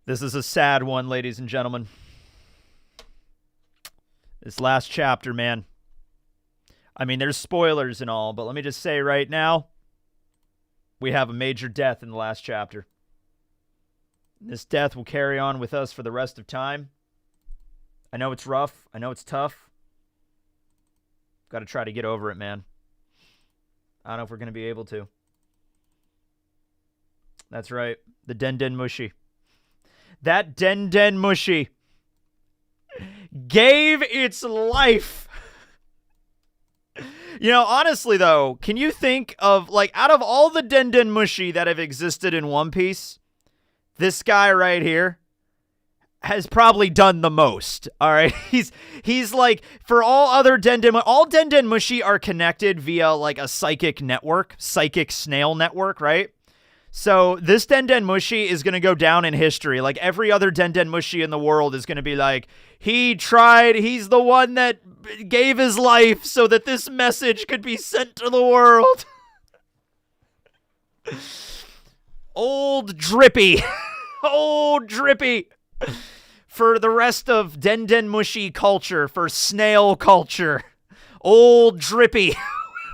This is a sad one, ladies and gentlemen. This last chapter, man. I mean, there's spoilers and all, but let me just say right now, we have a major death in the last chapter. This death will carry on with us for the rest of time. I know it's rough. I know it's tough. Got to try to get over it, man. I don't know if we're going to be able to. That's right. The Den Mushi. That Den Mushi gave its life. You know, honestly, though, can you think of, like, out of all the Den Mushi that have existed in One Piece, this guy right here has probably done the most. All right. He's like, for all other all Den Mushi are connected via like a psychic network, psychic snail network, right? So this Den Mushi is going to go down in history. Like every other Den Mushi in the world is going to be like, he's the one that gave his life so that this message could be sent to the world. Old Drippy. Old Drippy. For the rest of Den Mushi culture, for snail culture, Old Drippy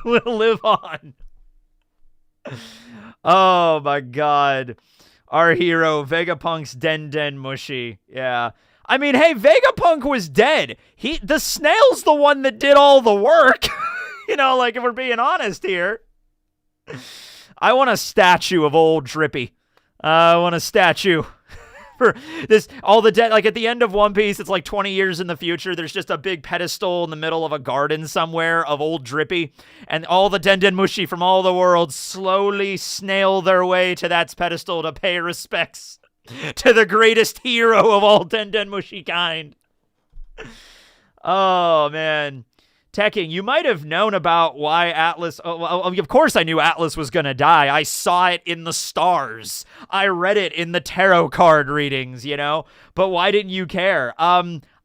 will live on. Oh my god. Our hero, Vegapunk's Den Mushi. Yeah. I mean, hey, Vegapunk was dead. The snail's the one that did all the work. You know, like if we're being honest here. I want a statue of Old Drippy. I want a statue. For this, all the like at the end of One Piece, it's like 20 years in the future. There's just a big pedestal in the middle of a garden somewhere of Old Drippy, and all the Den Mushi from all the world slowly snail their way to that pedestal to pay respects to the greatest hero of all Den Mushi kind. Oh man. Tekking, you might have known about why Atlas... of course I knew Atlas was going to die. I saw it in the stars. I read it in the tarot card readings, you know? But why didn't you care?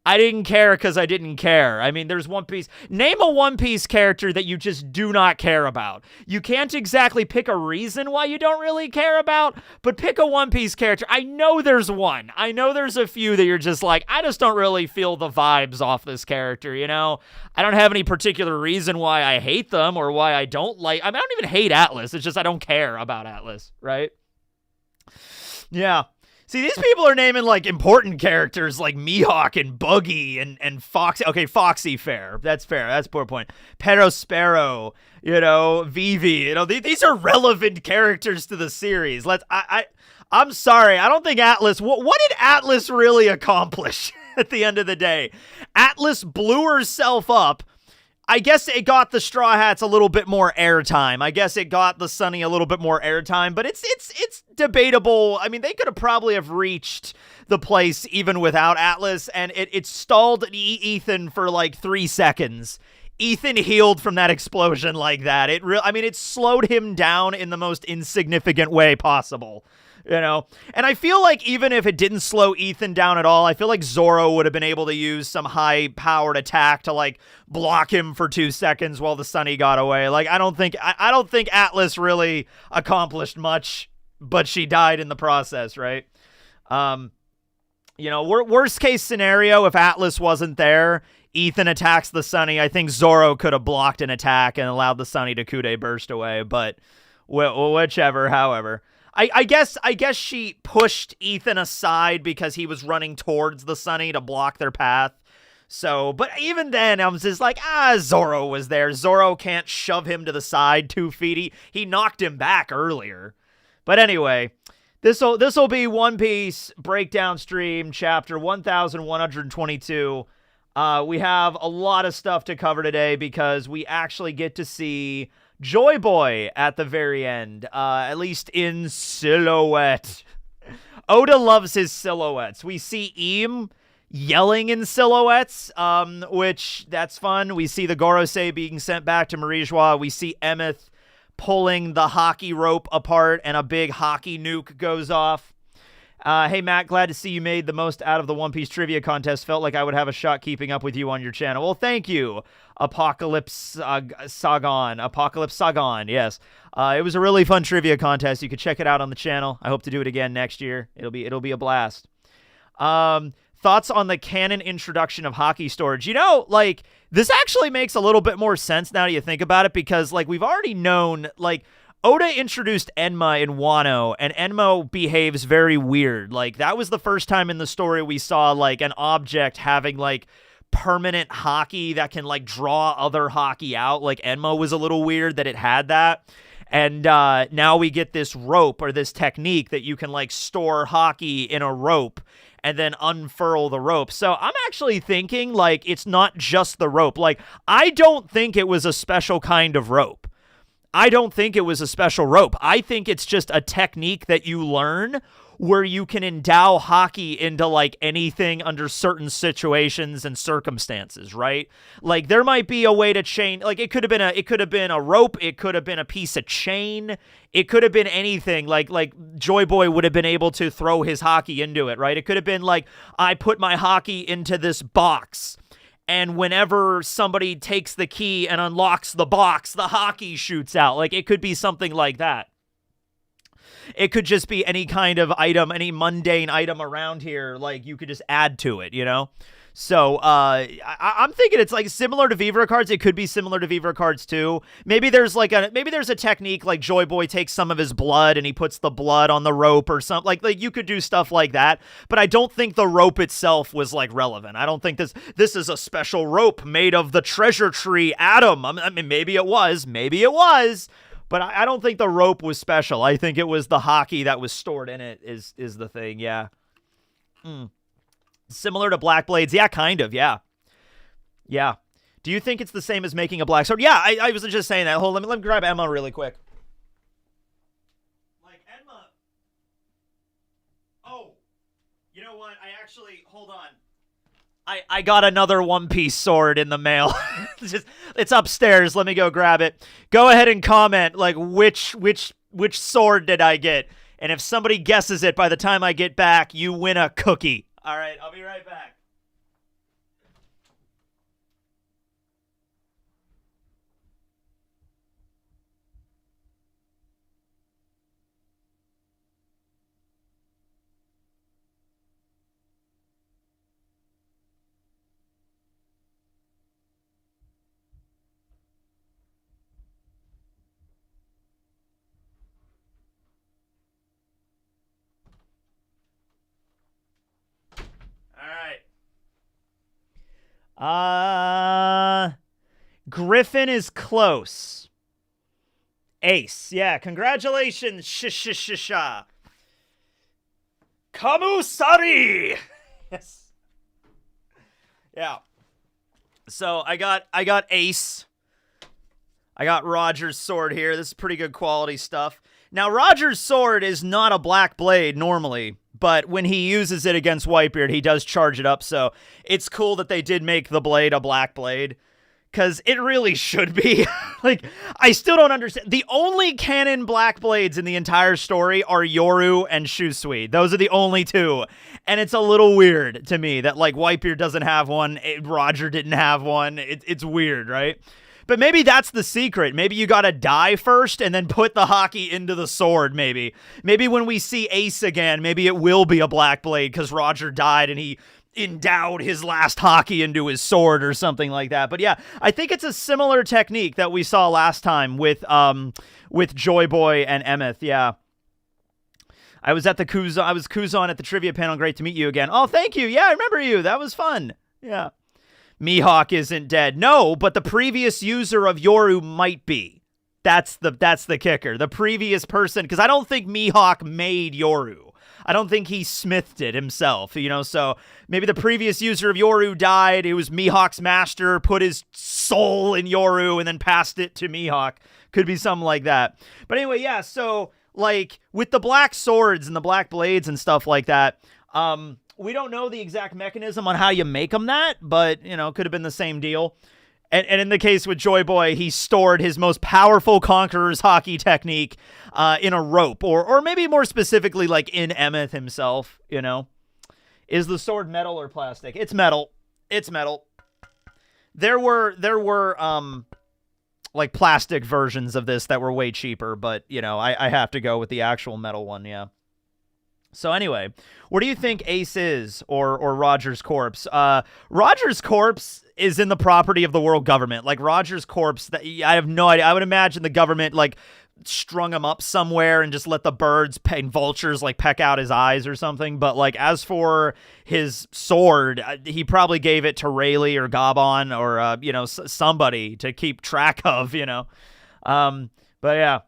I didn't care because I didn't care. I mean, there's One Piece. Name a One Piece character that you just do not care about. You can't exactly pick a reason why you don't really care about, but pick a One Piece character. I know there's one. I know there's a few that you're just like, I just don't really feel the vibes off this character, you know? I don't have any particular reason why I hate them or why I don't like... I mean, I don't even hate Atlas. It's just I don't care about Atlas, right? Yeah. See, these people are naming, like, important characters like Mihawk and Buggy and Foxy. Okay, Foxy, fair. That's fair. That's a poor point. Perospero, you know, Vivi. You know, these are relevant characters to the series. I'm sorry. I don't think Atlas... What did Atlas really accomplish at the end of the day? Atlas blew herself up. I guess it got the Straw Hats a little bit more airtime. I guess it got the Sunny a little bit more airtime, but it's debatable. I mean, they could have probably have reached the place even without Atlas, and it stalled Ethan for like 3 seconds. Ethan healed from that explosion like that. It slowed him down in the most insignificant way possible. You know, and I feel like even if it didn't slow Ethan down at all, I feel like Zoro would have been able to use some high-powered attack to like block him for 2 seconds while the Sunny got away. Like I don't think Atlas really accomplished much, but she died in the process, right? You know, worst case scenario, if Atlas wasn't there, Ethan attacks the Sunny. I think Zoro could have blocked an attack and allowed the Sunny to Kude burst away, but whichever, however. I guess she pushed Ethan aside because he was running towards the Sunny to block their path. So, but even then, I was just like, Zoro was there. Zoro can't shove him to the side 2 feet. He knocked him back earlier. But anyway, this'll be One Piece Breakdown Stream, chapter 1122. We have a lot of stuff to cover today because we actually get to see Joy Boy at the very end, at least in silhouette. Oda loves his silhouettes. We see Eam yelling in silhouettes, which that's fun. We see the Gorosei being sent back to Marijois. We see Emeth pulling the haki rope apart and a big haki nuke goes off. Hey, Matt, glad to see you made the most out of the One Piece trivia contest. Felt like I would have a shot keeping up with you on your channel. Well, thank you, Apocalypse Sagan, yes. It was a really fun trivia contest. You could check it out on the channel. I hope to do it again next year. It'll be a blast. Thoughts on the canon introduction of haki storage? You know, like, this actually makes a little bit more sense now that you think about it, because, like, we've already known, like, Oda introduced Enma in Wano, and Enma behaves very weird. Like, that was the first time in the story we saw, like, an object having, like, permanent haki that can, like, draw other haki out. Like, Enma was a little weird that it had that. And now we get this rope, or this technique that you can, like, store haki in a rope and then unfurl the rope. So I'm actually thinking, like, it's not just the rope. Like, I don't think it was a special kind of rope. I don't think it was a special rope. I think it's just a technique that you learn where you can endow haki into, like, anything under certain situations and circumstances, right? Like, there might be a way to chain, like, it could have been a rope, it could have been a piece of chain, it could have been anything. Like Joy Boy would have been able to throw his haki into it, right? It could have been like, I put my haki into this box, and whenever somebody takes the key and unlocks the box, the haki shoots out. Like, it could be something like that. It could just be any kind of item, any mundane item around here, like, you could just add to it, you know? So, I'm thinking it's, like, similar to Vivre cards. It could be similar to Vivre cards, too. Maybe there's a technique, like, Joy Boy takes some of his blood and he puts the blood on the rope or something. Like, you could do stuff like that, but I don't think the rope itself was, like, relevant. I don't think this is a special rope made of the treasure tree atom. I mean, maybe it was. But I don't think the rope was special. I think it was the haki that was stored in it is the thing, yeah. Similar to Black Blades? Yeah, kind of, yeah. Yeah. Do you think it's the same as making a black sword? Yeah, I was just saying that. Hold on, let me grab Emma really quick. Like, Emma... Oh, you know what? Hold on. I got another One Piece sword in the mail. It's upstairs. Let me go grab it. Go ahead and comment, like, which sword did I get? And if somebody guesses it by the time I get back, you win a cookie. All right, I'll be right back. Griffin is close. Ace. Yeah, congratulations. Sha. Kamusari. Yes. Yeah. So I got Ace. I got Roger's sword here. This is pretty good quality stuff. Now, Roger's sword is not a black blade normally, but when he uses it against Whitebeard, he does charge it up, so it's cool that they did make the blade a black blade, because it really should be. Like, I still don't understand. The only canon black blades in the entire story are Yoru and Shusui. Those are the only two, and it's a little weird to me that, like, Whitebeard doesn't have one, Roger didn't have one. It's weird, right? But maybe that's the secret. Maybe you gotta die first and then put the haki into the sword, maybe. Maybe when we see Ace again, maybe it will be a black blade because Roger died and he endowed his last haki into his sword or something like that. But yeah, I think it's a similar technique that we saw last time with Joy Boy and Emeth, yeah. I was Kuzan at the trivia panel. Great to meet you again. Oh, thank you. Yeah, I remember you. That was fun. Yeah. Mihawk isn't dead. No, but the previous user of Yoru might be. That's the kicker. The previous person, because I don't think Mihawk made Yoru. I don't think he smithed it himself, you know, so maybe the previous user of Yoru died. It was Mihawk's master, put his soul in Yoru, and then passed it to Mihawk. Could be something like that. But anyway, yeah, so, like, with the black swords and the black blades and stuff like that, we don't know the exact mechanism on how you make them that, but, you know, could have been the same deal. And in the case with Joy Boy, he stored his most powerful Conqueror's haki technique in a rope, or maybe more specifically, like, in Emeth himself, you know. Is the sword metal or plastic? It's metal. It's metal. There were like, plastic versions of this that were way cheaper, but, you know, I have to go with the actual metal one, yeah. So anyway, where do you think Ace is, or Roger's corpse? Roger's corpse is in the property of the world government. Like Roger's corpse, I have no idea. I would imagine the government like strung him up somewhere and just let the birds and vultures like peck out his eyes or something. But like as for his sword, he probably gave it to Rayleigh or Gabon or you know, somebody to keep track of. You know, but yeah.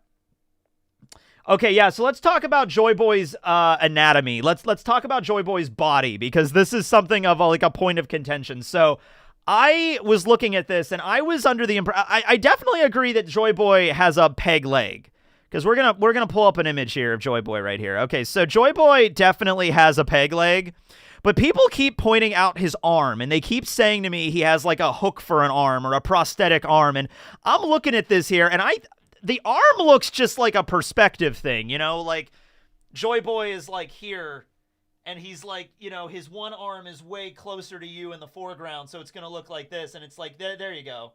Okay, yeah, so let's talk about Joy Boy's anatomy. Let's talk about Joy Boy's body, because this is something of like a point of contention. So I was looking at this, and I was under the impression, I definitely agree that Joy Boy has a peg leg, because we're gonna pull up an image here of Joy Boy right here. Okay, so Joy Boy definitely has a peg leg, but people keep pointing out his arm, and they keep saying to me he has like a hook for an arm or a prosthetic arm, and I'm looking at this here, and the arm looks just like a perspective thing, you know, like Joy Boy is like here and he's like, you know, his one arm is way closer to you in the foreground. So it's going to look like this. And it's like, there you go.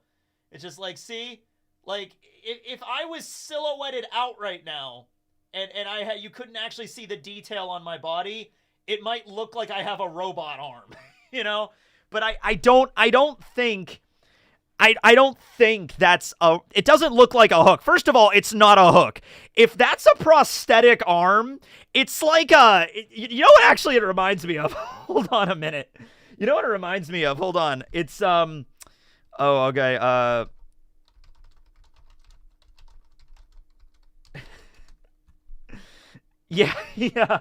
It's just like, see, like if I was silhouetted out right now and you couldn't actually see the detail on my body, it might look like I have a robot arm, you know, but I don't think that's it doesn't look like a hook. First of all, it's not a hook. If that's a prosthetic arm, it's like you know what actually it reminds me of? Hold on a minute. You know what it reminds me of? Hold on. It's, oh, okay. Yeah, yeah.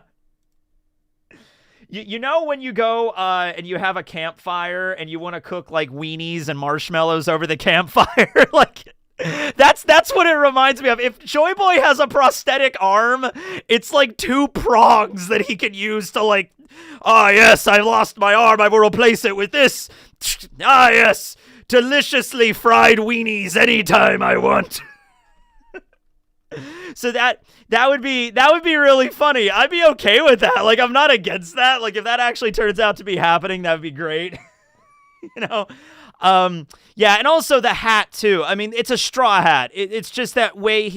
You know when you go and you have a campfire and you want to cook like weenies and marshmallows over the campfire? Like that's what it reminds me of. If Joy Boy has a prosthetic arm, it's like two prongs that he can use to like, ah, yes, I lost my arm, I will replace it with this. Ah, yes, deliciously fried weenies anytime I want. So that would be really funny. I'd be okay with that. Like, I'm not against that. Like, if that actually turns out to be happening, that would be great. You know? Yeah, and also the hat, too. I mean, it's a straw hat. It's just that way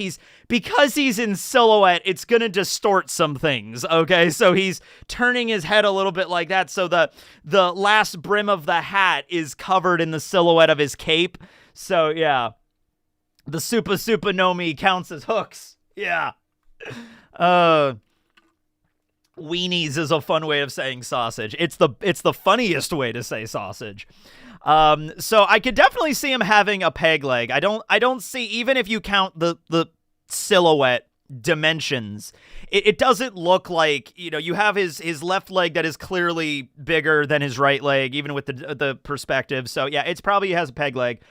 because he's in silhouette, it's going to distort some things, okay? So he's turning his head a little bit like that, so the last brim of the hat is covered in the silhouette of his cape. So, yeah. The Supa Nomi counts as hooks. Yeah. Weenies is a fun way of saying sausage. It's the funniest way to say sausage. So I could definitely see him having a peg leg. I don't see, even if you count the silhouette dimensions, it doesn't look like, you know, you have his left leg that is clearly bigger than his right leg, even with the perspective. So yeah, it's probably has a peg leg.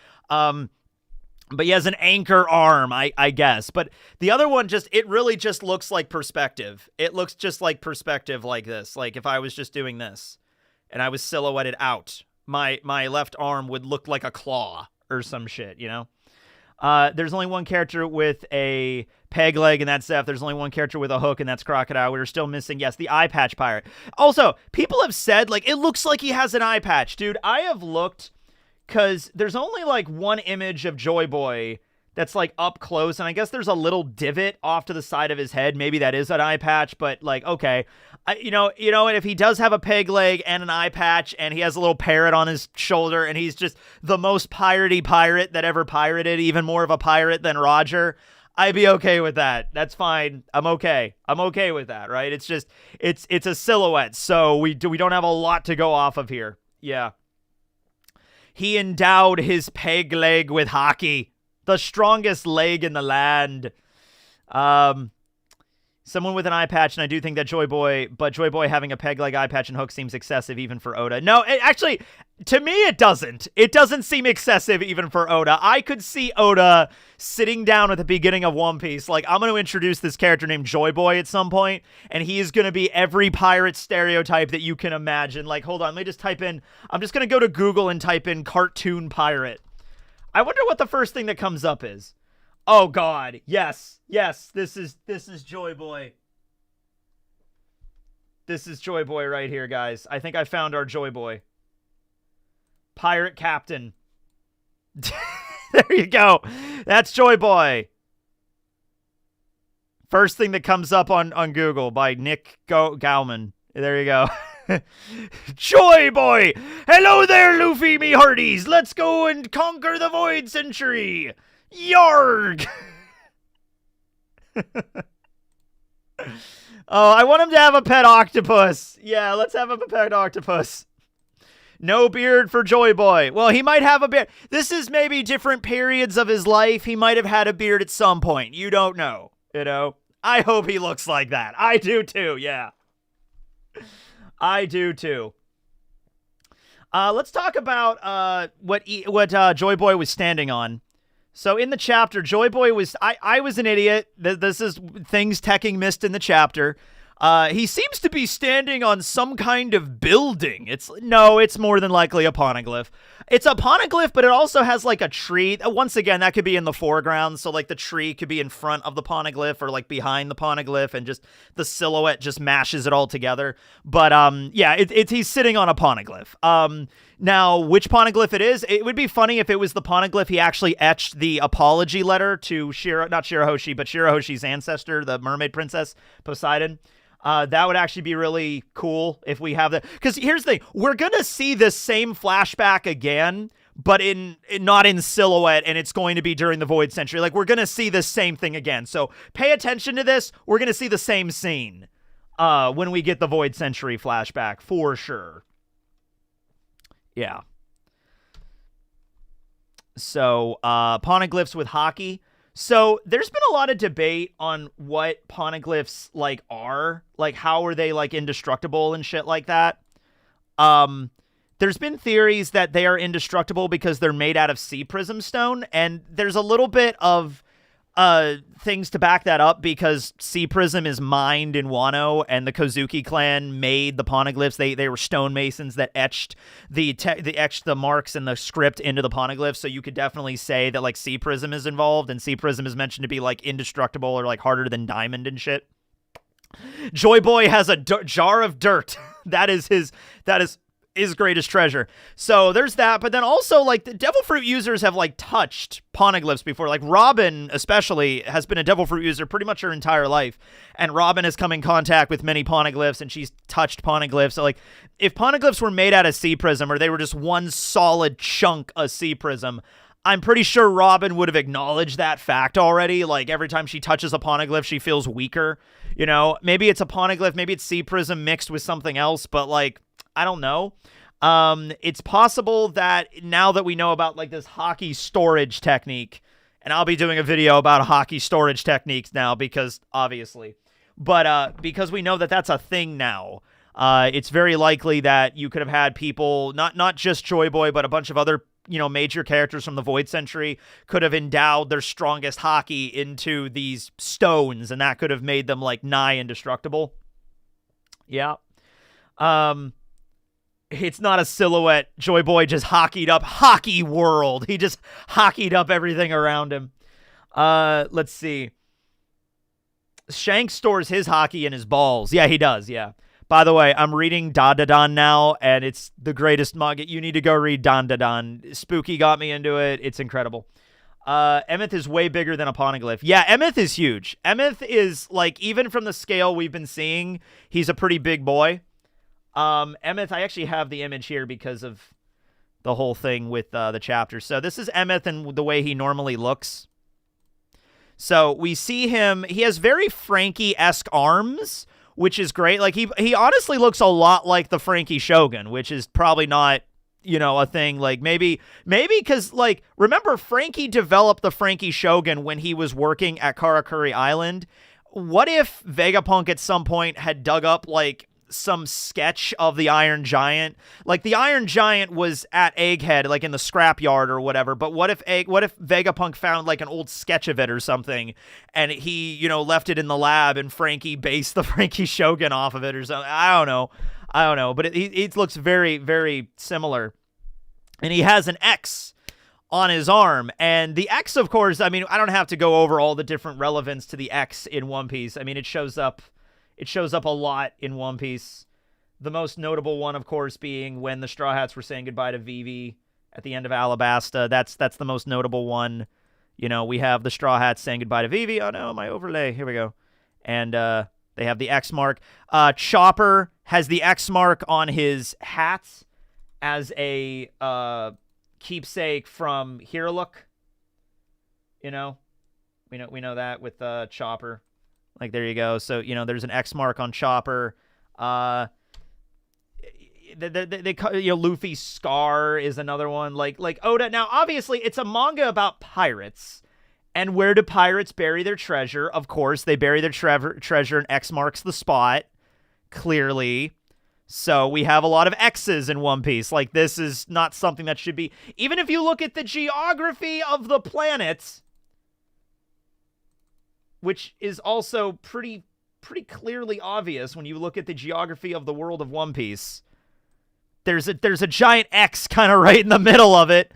But he has an anchor arm, I guess. But the other one it really just looks like perspective. It looks just like perspective like this. Like if I was just doing this and I was silhouetted out, my left arm would look like a claw or some shit, you know? There's only one character with a peg leg, and that's Zeph. There's only one character with a hook, and that's Crocodile. We're still missing, yes, the eye patch pirate. Also, people have said, like, it looks like he has an eye patch. Dude, I have looked, because there's only, like, one image of Joy Boy that's, like, up close, and I guess there's a little divot off to the side of his head. Maybe that is an eye patch, but, like, okay. You know, and if he does have a peg leg and an eye patch, and he has a little parrot on his shoulder, and he's just the most piratey pirate that ever pirated, even more of a pirate than Roger, I'd be okay with that. That's fine. I'm okay. I'm okay with that, right? It's just, it's a silhouette, so we don't have a lot to go off of here. Yeah. He endowed his peg leg with haki, the strongest leg in the land. Someone with an eye patch, and I do think that Joy Boy having a peg leg, eye patch, and hook seems excessive even for Oda. No, actually, to me, it doesn't. It doesn't seem excessive even for Oda. I could see Oda sitting down at the beginning of One Piece, like, I'm going to introduce this character named Joy Boy at some point, and he is going to be every pirate stereotype that you can imagine. Like, hold on, let me just type in, I'm just going to go to Google and type in cartoon pirate. I wonder what the first thing that comes up is. Oh God, yes, this is Joy Boy. This is Joy Boy right here, guys. I think I found our Joy Boy. Pirate Captain. There you go. That's Joy Boy. First thing that comes up on Google by Nick Gauman. There you go. Joy Boy! Hello there, Luffy me hearties! Let's go and conquer the Void Century! Yarg! Oh, I want him to have a pet octopus. Yeah, let's have a pet octopus. No beard for Joy Boy. Well, he might have a beard. This is maybe different periods of his life. He might have had a beard at some point. You don't know, you know? I hope he looks like that. I do too, yeah. I do too. Let's talk about what Joy Boy was standing on. So in the chapter, Joy Boy was... I was an idiot. This is things Tekking missed in the chapter. He seems to be standing on some kind of building. It's more than likely a poneglyph. It's a poneglyph, but it also has like a tree. Once again, that could be in the foreground. So like the tree could be in front of the poneglyph or like behind the poneglyph, and just the silhouette just mashes it all together. But yeah, he's sitting on a poneglyph. Now, which poneglyph it is, it would be funny if it was the poneglyph he actually etched the apology letter to not Shirahoshi, but Shirahoshi's ancestor, the mermaid princess, Poseidon. That would actually be really cool if we have that. Because here's the thing. We're going to see this same flashback again, but not in silhouette, and it's going to be during the Void Century. Like, we're going to see the same thing again. So pay attention to this. We're going to see the same scene when we get the Void Century flashback, for sure. Yeah. So, poneglyphs with haki. So there's been a lot of debate on what poneglyphs like are. Like, how are they like indestructible and shit like that. There's been theories that they are indestructible because they're made out of sea prism stone, and there's a little bit of things to back that up, because sea prism is mined in Wano, and the Kozuki clan made the poneglyphs. They were stonemasons that etched the marks and the script into the poneglyphs. So you could definitely say that like sea prism is involved, and sea prism is mentioned to be like indestructible or like harder than diamond and shit. Joy Boy has a jar of dirt. That is his greatest treasure. So there's that. But then also, like, the devil fruit users have like touched poneglyphs before. Like Robin especially has been a devil fruit user pretty much her entire life, and Robin has come in contact with many poneglyphs, and she's touched poneglyphs. So like, if poneglyphs were made out of sea prism, or they were just one solid chunk of sea prism, I'm pretty sure Robin would have acknowledged that fact already. Like, every time she touches a poneglyph, she feels weaker. You know, maybe it's a poneglyph, maybe it's sea prism mixed with something else, but like, I don't know. It's possible that now that we know about like this haki storage technique, and I'll be doing a video about haki storage techniques now, because obviously, but because we know that that's a thing now, it's very likely that you could have had people, not just Joy Boy, but a bunch of other, you know, major characters from the Void Century could have endowed their strongest haki into these stones, and that could have made them like nigh indestructible. Yeah. It's not a silhouette. Joy Boy just hokied up Hockey World. He just hokied up everything around him. Let's see. Shanks stores his haki in his balls. Yeah, he does, yeah. By the way, I'm reading Dandadan now, and it's the greatest manga. You need to go read Dandadan. Spooky got me into it. It's incredible. Emeth is way bigger than a poneglyph. Yeah, Emeth is huge. Emeth is, like, even from the scale we've been seeing, he's a pretty big boy. Emeth, I actually have the image here because of the whole thing with the chapter. So this is Emeth and the way he normally looks. So we see him, he has very Franky-esque arms, which is great. Like, he honestly looks a lot like the Franky Shogun, which is probably not, you know, a thing. Like, maybe because, like, remember Franky developed the Franky Shogun when he was working at Karakuri Island. What if Vegapunk at some point had dug up, like, some sketch of the Iron Giant? Like, the Iron Giant was at Egghead, like in the scrapyard or whatever, but what if Vegapunk found like an old sketch of it or something, and he, you know, left it in the lab, and Franky based the Franky Shogun off of it or something? I don't know, but it looks very, very similar. And he has an X on his arm, and the X, of course, I mean, I don't have to go over all the different relevance to the X in One Piece. I mean, it shows up a lot in One Piece. The most notable one, of course, being when the Straw Hats were saying goodbye to Vivi at the end of Alabasta. That's the most notable one. You know, we have the Straw Hats saying goodbye to Vivi. Oh no, my overlay. Here we go. And they have the X mark. Chopper has the X mark on his hat as a keepsake from Here Look. You know, we know that with Chopper. Like, there you go. So, you know, there's an X mark on Chopper. Luffy's scar is another one. Like Oda. Now, obviously, it's a manga about pirates. And where do pirates bury their treasure? Of course, they bury their treasure, and X marks the spot. Clearly. So we have a lot of X's in One Piece. Like, this is not something that should be... Even if you look at the geography of the planet, which is also pretty clearly obvious when you look at the geography of the world of One Piece, there's a giant X kind of right in the middle of it.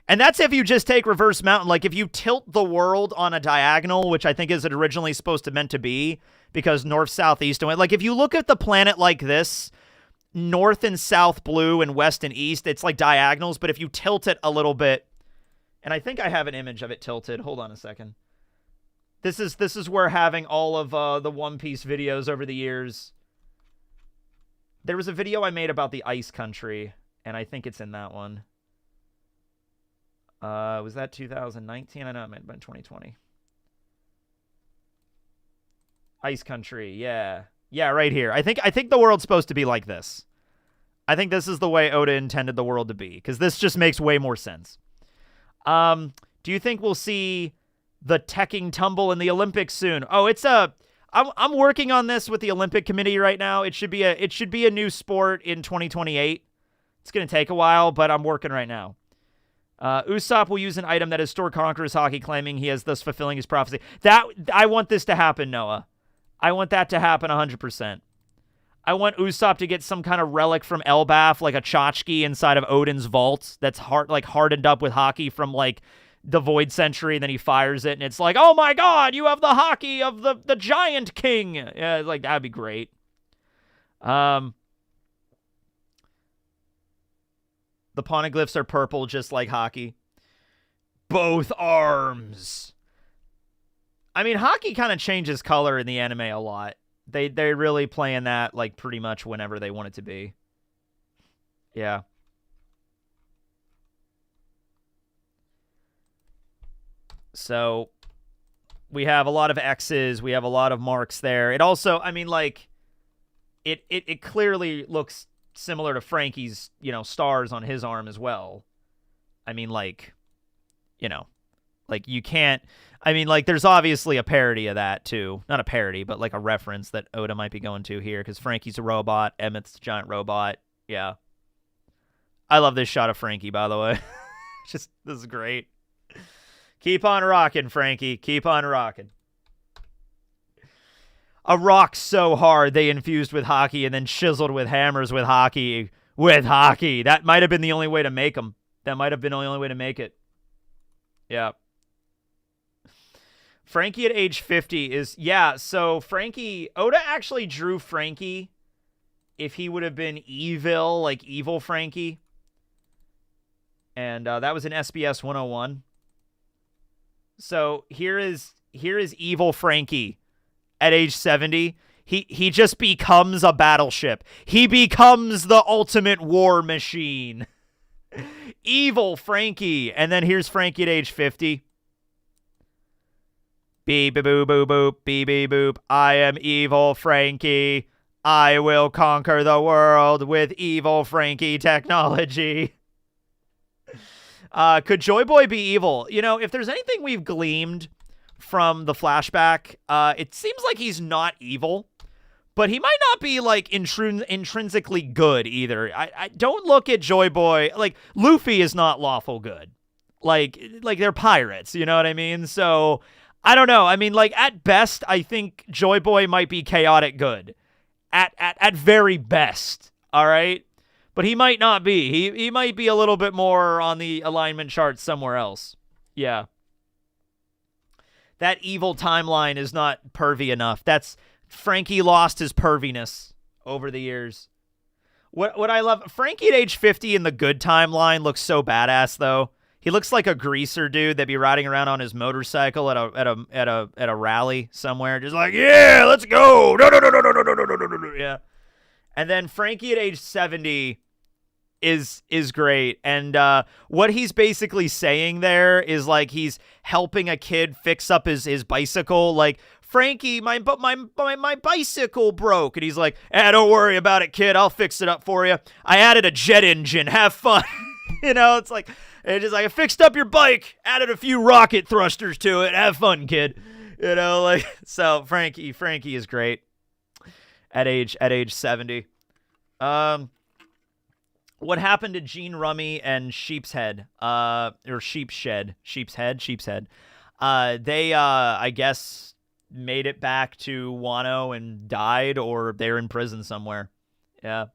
And that's if you just take Reverse Mountain. Like, if you tilt the world on a diagonal, which I think is originally supposed to meant to be, because north, south, east, and west. Like, if you look at the planet like this, north and south blue and west and east, it's like diagonals. But if you tilt it a little bit, and I think I have an image of it tilted. Hold on a second. This is where having all of the One Piece videos over the years. There was a video I made about the Ice Country, and I think it's in that one. Was that 2019? I know it might have been 2020. Ice Country, yeah. Yeah, right here. I think the world's supposed to be like this. I think this is the way Oda intended the world to be, because this just makes way more sense. Do you think we'll see the teching tumble in the Olympics soon? Oh, I'm working on this with the Olympic Committee right now. It should be a new sport in 2028. It's going to take a while, but I'm working right now. Usopp will use an item that is Store Conqueror's haki, claiming he has thus fulfilling his prophecy. I want this to happen, Noah. I want that to happen 100%. I want Usopp to get some kind of relic from Elbaf, like a tchotchke inside of Odin's vault that's hardened up with haki from like the Void Century, and then he fires it, and it's like, oh my god, you have the haki of the Giant King. Yeah, like, that'd be great. The Poneglyphs are purple, just like haki. Both arms. I mean, haki kind of changes color in the anime a lot. They're really playing that, like, pretty much whenever they want it to be. Yeah. So, we have a lot of X's. We have a lot of marks there. It also, I mean, like, it clearly looks similar to Franky's, you know, stars on his arm as well. I mean, like, you know, like, you can't... I mean, like, there's obviously a parody of that, too. Not a parody, but, like, a reference that Oda might be going to here, because Franky's a robot, Emmett's a giant robot. Yeah. I love this shot of Franky, by the way. This is great. Keep on rocking, Franky. Keep on rocking. A rock so hard they infused with haki and then chiseled with hammers with haki. With haki. That might have been the only way to make them. That might have been the only way to make it. Yeah. Franky at age 50 is... Yeah, so Franky... Oda actually drew Franky if he would have been evil, like evil Franky. And that was in SBS 101. So here is evil Franky at age 70. He just becomes a battleship. He becomes the ultimate war machine. Evil Franky. And then here's Franky at age 50. Beep, boop, boop, boop, beep, beep, boop. I am evil Franky. I will conquer the world with evil Franky technology. Could Joy Boy be evil? You know, if there's anything we've gleaned from the flashback, it seems like he's not evil, but he might not be, like, intrinsically good either. I don't look at Joy Boy... Like, Luffy is not lawful good. Like they're pirates, you know what I mean? So... I don't know. I mean, like, at best, I think Joy Boy might be chaotic good. At very best, all right? But he might not be. He might be a little bit more on the alignment chart somewhere else. Yeah. That evil timeline is not pervy enough. Franky lost his perviness over the years. What I love... Franky at age 50 in the good timeline looks so badass, though. He looks like a greaser dude that'd be riding around on his motorcycle at a rally somewhere, just like, yeah, let's go. Yeah. And then Franky at age 70 is great. And what he's basically saying there is like he's helping a kid fix up his bicycle. Like, Franky, my bicycle broke. And he's like, don't worry about it, kid. I'll fix it up for you. I added a jet engine. Have fun. It's like, it's just like, I fixed up your bike, added a few rocket thrusters to it. Have fun, kid. Like, so Franky is great at age 70. What happened to Gene Rummy and Sheep's Head? Or Sheep's Head. They, I guess, made it back to Wano and died, or they're in prison somewhere. Yeah.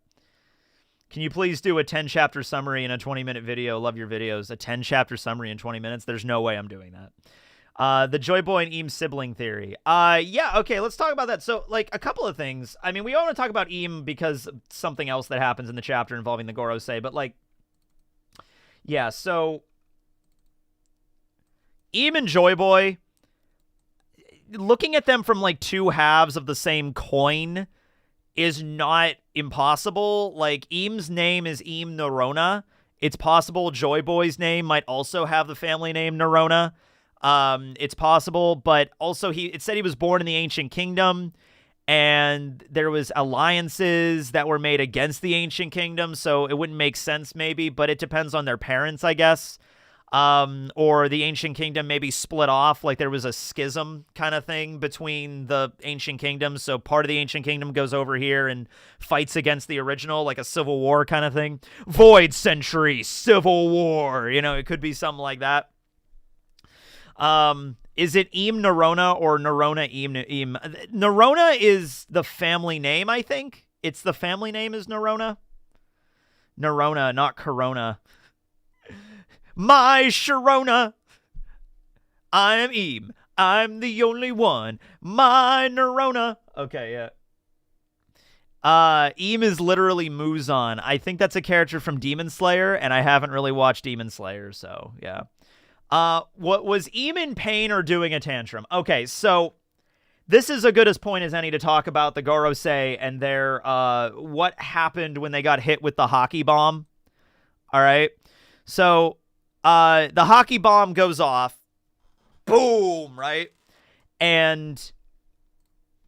Can you please do a 10-chapter summary in a 20-minute video? Love your videos. A 10-chapter summary in 20 minutes? There's no way I'm doing that. The Joy Boy and Eam sibling theory. Yeah, okay, let's talk about that. So, like, a couple of things. I mean, we all want to talk about Eam because something else that happens in the chapter involving the Gorosei, but, like, yeah, so Eam and Joy Boy, looking at them from, like, two halves of the same coin is not impossible. Like, Eam's name is Eam Nerona. It's possible Joy Boy's name might also have the family name Nerona. It's possible, but also it said he was born in the Ancient Kingdom, and there was alliances that were made against the Ancient Kingdom, so it wouldn't make sense maybe, but it depends on their parents, I guess. Or the Ancient Kingdom maybe split off, like there was a schism kind of thing between the Ancient Kingdom, so part of the Ancient Kingdom goes over here and fights against the original, like a civil war kind of thing. Void Century, Civil War, it could be something like that. Is it Eam Nerona or Nerona Eam? Nerona is the family name, I think. It's the family name is Nerona. Nerona, not Corona. My Sharona. I'm Eam. I'm the only one. My Nerona. Okay, yeah. Eam is literally Muzan. I think that's a character from Demon Slayer, and I haven't really watched Demon Slayer, so yeah. What was Eam in pain or doing a tantrum? Okay, so this is as good a point as any to talk about the Gorosei and their what happened when they got hit with the haki bomb. All right, so the haki bomb goes off, boom, right, and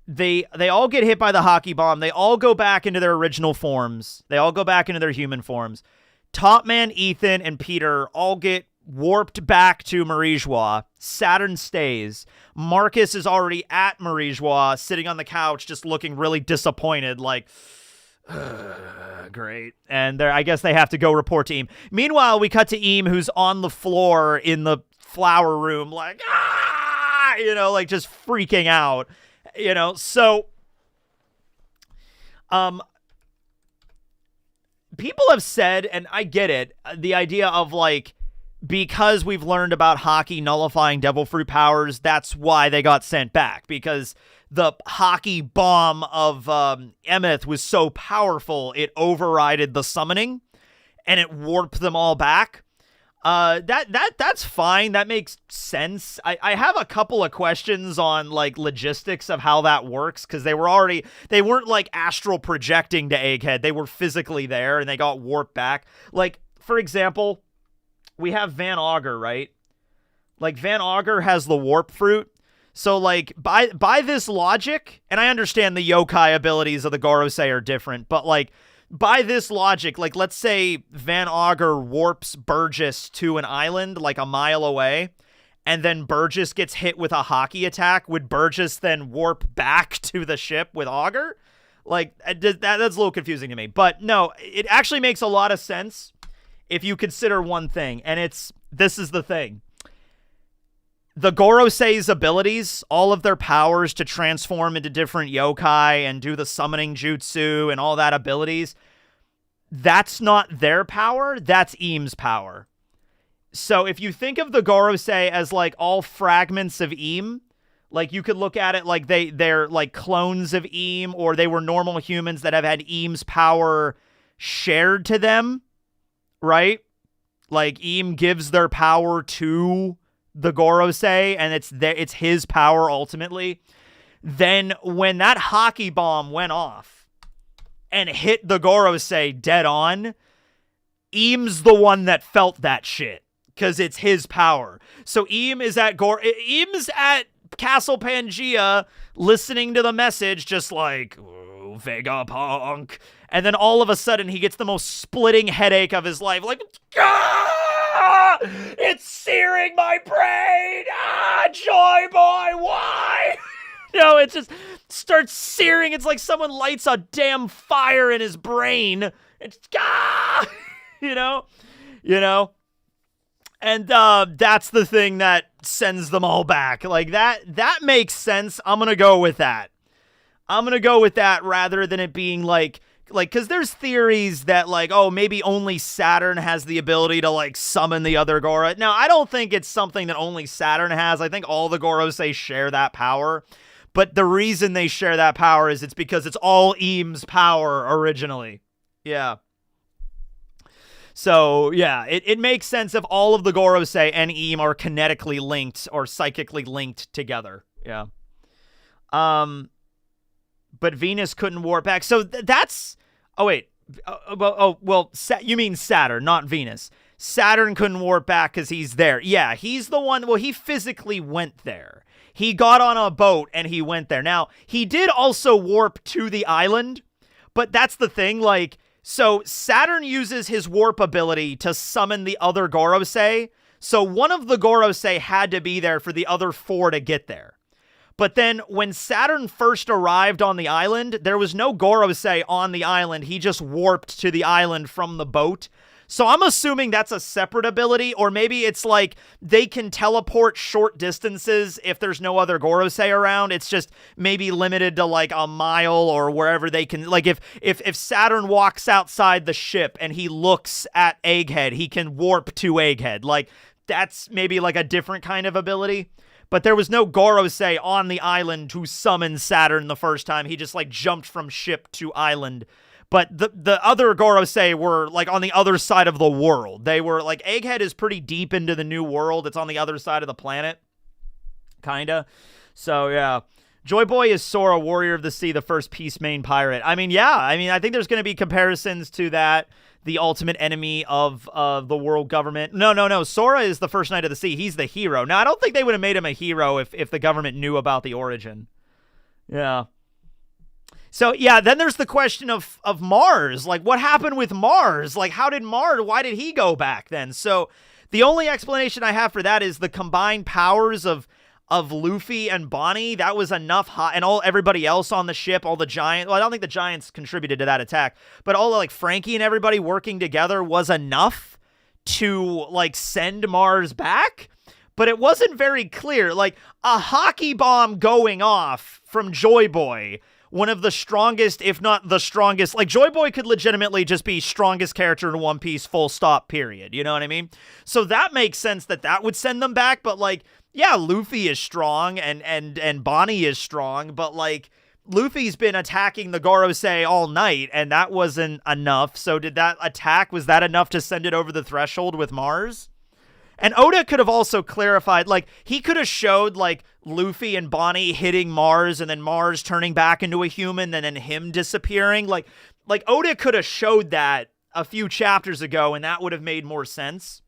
they all get hit by the haki bomb. They all go back into their original forms. They all go back into their human forms. Top Man, Ethan, and Peter all get warped back to Marijois. Saturn stays. Marcus is already at Marijois, sitting on the couch, just looking really disappointed, like, great. And I guess they have to go report to Eam. Meanwhile, we cut to Eam, who's on the floor in the flower room, like, like just freaking out, so, people have said, and I get it, the idea of, like, because we've learned about haki nullifying devil fruit powers, that's why they got sent back, because the haki bomb of Emeth was so powerful, it overrided the summoning, and it warped them all back. That's fine. That makes sense. I have a couple of questions on, like, logistics of how that works, because they weren't, like, astral projecting to Egghead. They were physically there, and they got warped back. Like, for example, we have Van Augur, right? Like, Van Augur has the warp fruit. So, like, by this logic, and I understand the yokai abilities of the Gorosei are different, but, like, by this logic, like, let's say Van Augur warps Burgess to an island, like, a mile away, and then Burgess gets hit with a haki attack. Would Burgess then warp back to the ship with Augur? Like, that's a little confusing to me. But, no, it actually makes a lot of sense if you consider one thing, and this is the thing. The Gorosei's abilities, all of their powers to transform into different yokai and do the summoning jutsu and all that abilities, that's not their power, that's Eam's power. So if you think of the Gorosei as, like, all fragments of Eam, like, you could look at it like they're like clones of Eam, or they were normal humans that have had Eam's power shared to them, right? Like, Eam gives their power to the Gorosei, and it's his power ultimately. Then when that haki bomb went off and hit the Gorosei dead on, Eam's the one that felt that shit because it's his power. So Eam's at Castle Pangea listening to the message, just like, "Ooh, Vegapunk." And then all of a sudden he gets the most splitting headache of his life. Like, ah, it's searing my brain. Ah, Joy Boy, why? It just starts searing. It's like someone lights a damn fire in his brain. It's, ah, you know? And that's the thing that sends them all back. Like, that makes sense. I'm going to go with that. Rather than it being like, because there's theories that, like, oh, maybe only Saturn has the ability to, like, summon the other Goro. Now, I don't think it's something that only Saturn has. I think all the Gorosei share that power. But the reason they share that power is it's because it's all Eam's power originally. Yeah. So, yeah, it makes sense if all of the Gorosei and Eam are kinetically linked or psychically linked together. Yeah. But Venus couldn't warp back. So that's... Oh, wait. You mean Saturn, not Venus. Saturn couldn't warp back because he's there. Yeah, he's the one... Well, he physically went there. He got on a boat and he went there. Now, he did also warp to the island, but that's the thing, like... So Saturn uses his warp ability to summon the other Gorosei. So one of the Gorosei had to be there for the other 4 to get there. But then when Saturn first arrived on the island, there was no Gorosei on the island. He just warped to the island from the boat. So I'm assuming that's a separate ability, or maybe it's like they can teleport short distances if there's no other Gorosei around. It's just maybe limited to like a mile or wherever they can. Like if Saturn walks outside the ship and he looks at Egghead, he can warp to Egghead. Like, that's maybe like a different kind of ability. But there was no Gorosei on the island to summon Saturn the first time. He just like jumped from ship to island. But the other Gorosei were, like, on the other side of the world. They were, like, Egghead is pretty deep into the new world. It's on the other side of the planet. Kinda. So, yeah. Joy Boy is Sora, Warrior of the Sea, the first Peace Main pirate. I mean, yeah. I mean, I think there's going to be comparisons to that. The ultimate enemy of the world government. No. Sora is the first Knight of the Sea. He's the hero. Now, I don't think they would have made him a hero if the government knew about the origin. Yeah. So, yeah, then there's the question of Mars. Like, what happened with Mars? Like, why did he go back then? So, the only explanation I have for that is the combined powers of Luffy and Bonnie. That was enough, and everybody else on the ship, all the giants. Well, I don't think the giants contributed to that attack, but all the, like, Franky and everybody working together was enough to, like, send Mars back. But it wasn't very clear. Like, a haki bomb going off from Joy Boy, one of the strongest, if not the strongest. Like, Joy Boy could legitimately just be strongest character in One Piece, full stop, period. You know what I mean? So that makes sense that would send them back. But, like, yeah, Luffy is strong and Bonnie is strong. But, like, Luffy's been attacking the Gorosei all night, and that wasn't enough. So was that enough to send it over the threshold with Mars? And Oda could have also clarified, like, he could have showed, like, Luffy and Bonnie hitting Mars and then Mars turning back into a human and then him disappearing. Like Oda could have showed that a few chapters ago, and that would have made more sense.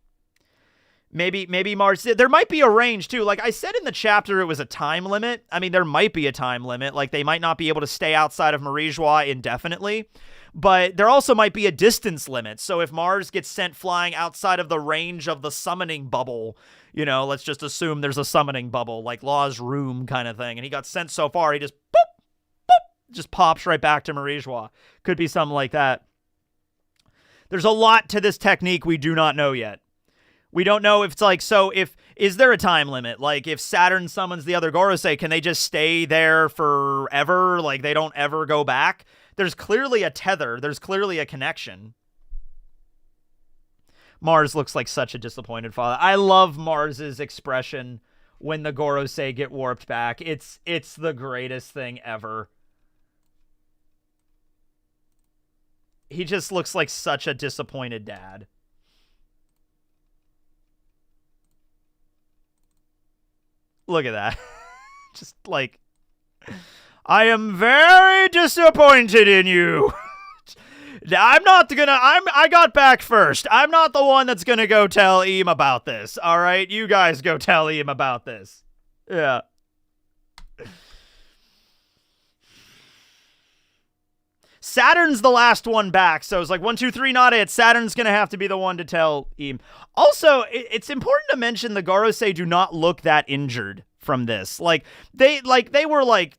Maybe Mars... There might be a range, too. Like I said in the chapter, it was a time limit. I mean, there might be a time limit. Like, they might not be able to stay outside of Marijois indefinitely. But there also might be a distance limit. So if Mars gets sent flying outside of the range of the summoning bubble, you know, let's just assume there's a summoning bubble, like Law's room kind of thing, and he got sent so far, he just, boop, boop, just pops right back to Marijois. Could be something like that. There's a lot to this technique we do not know yet. We don't know if it's like, is there a time limit? Like, if Saturn summons the other Gorosei, can they just stay there forever? Like, they don't ever go back? There's clearly a tether. There's clearly a connection. Mars looks like such a disappointed father. I love Mars's expression when the Gorosei get warped back. It's the greatest thing ever. He just looks like such a disappointed dad. Look at that. Just like, I am very disappointed in you. I got back first. I'm not the one that's gonna go tell Eam about this. All right, you guys go tell Eam about this. Yeah. Saturn's the last one back, so it's like 1, 2, 3, not it. Saturn's gonna have to be the one to tell Eam. Also, it's important to mention the Gorosei do not look that injured from this. Like they were like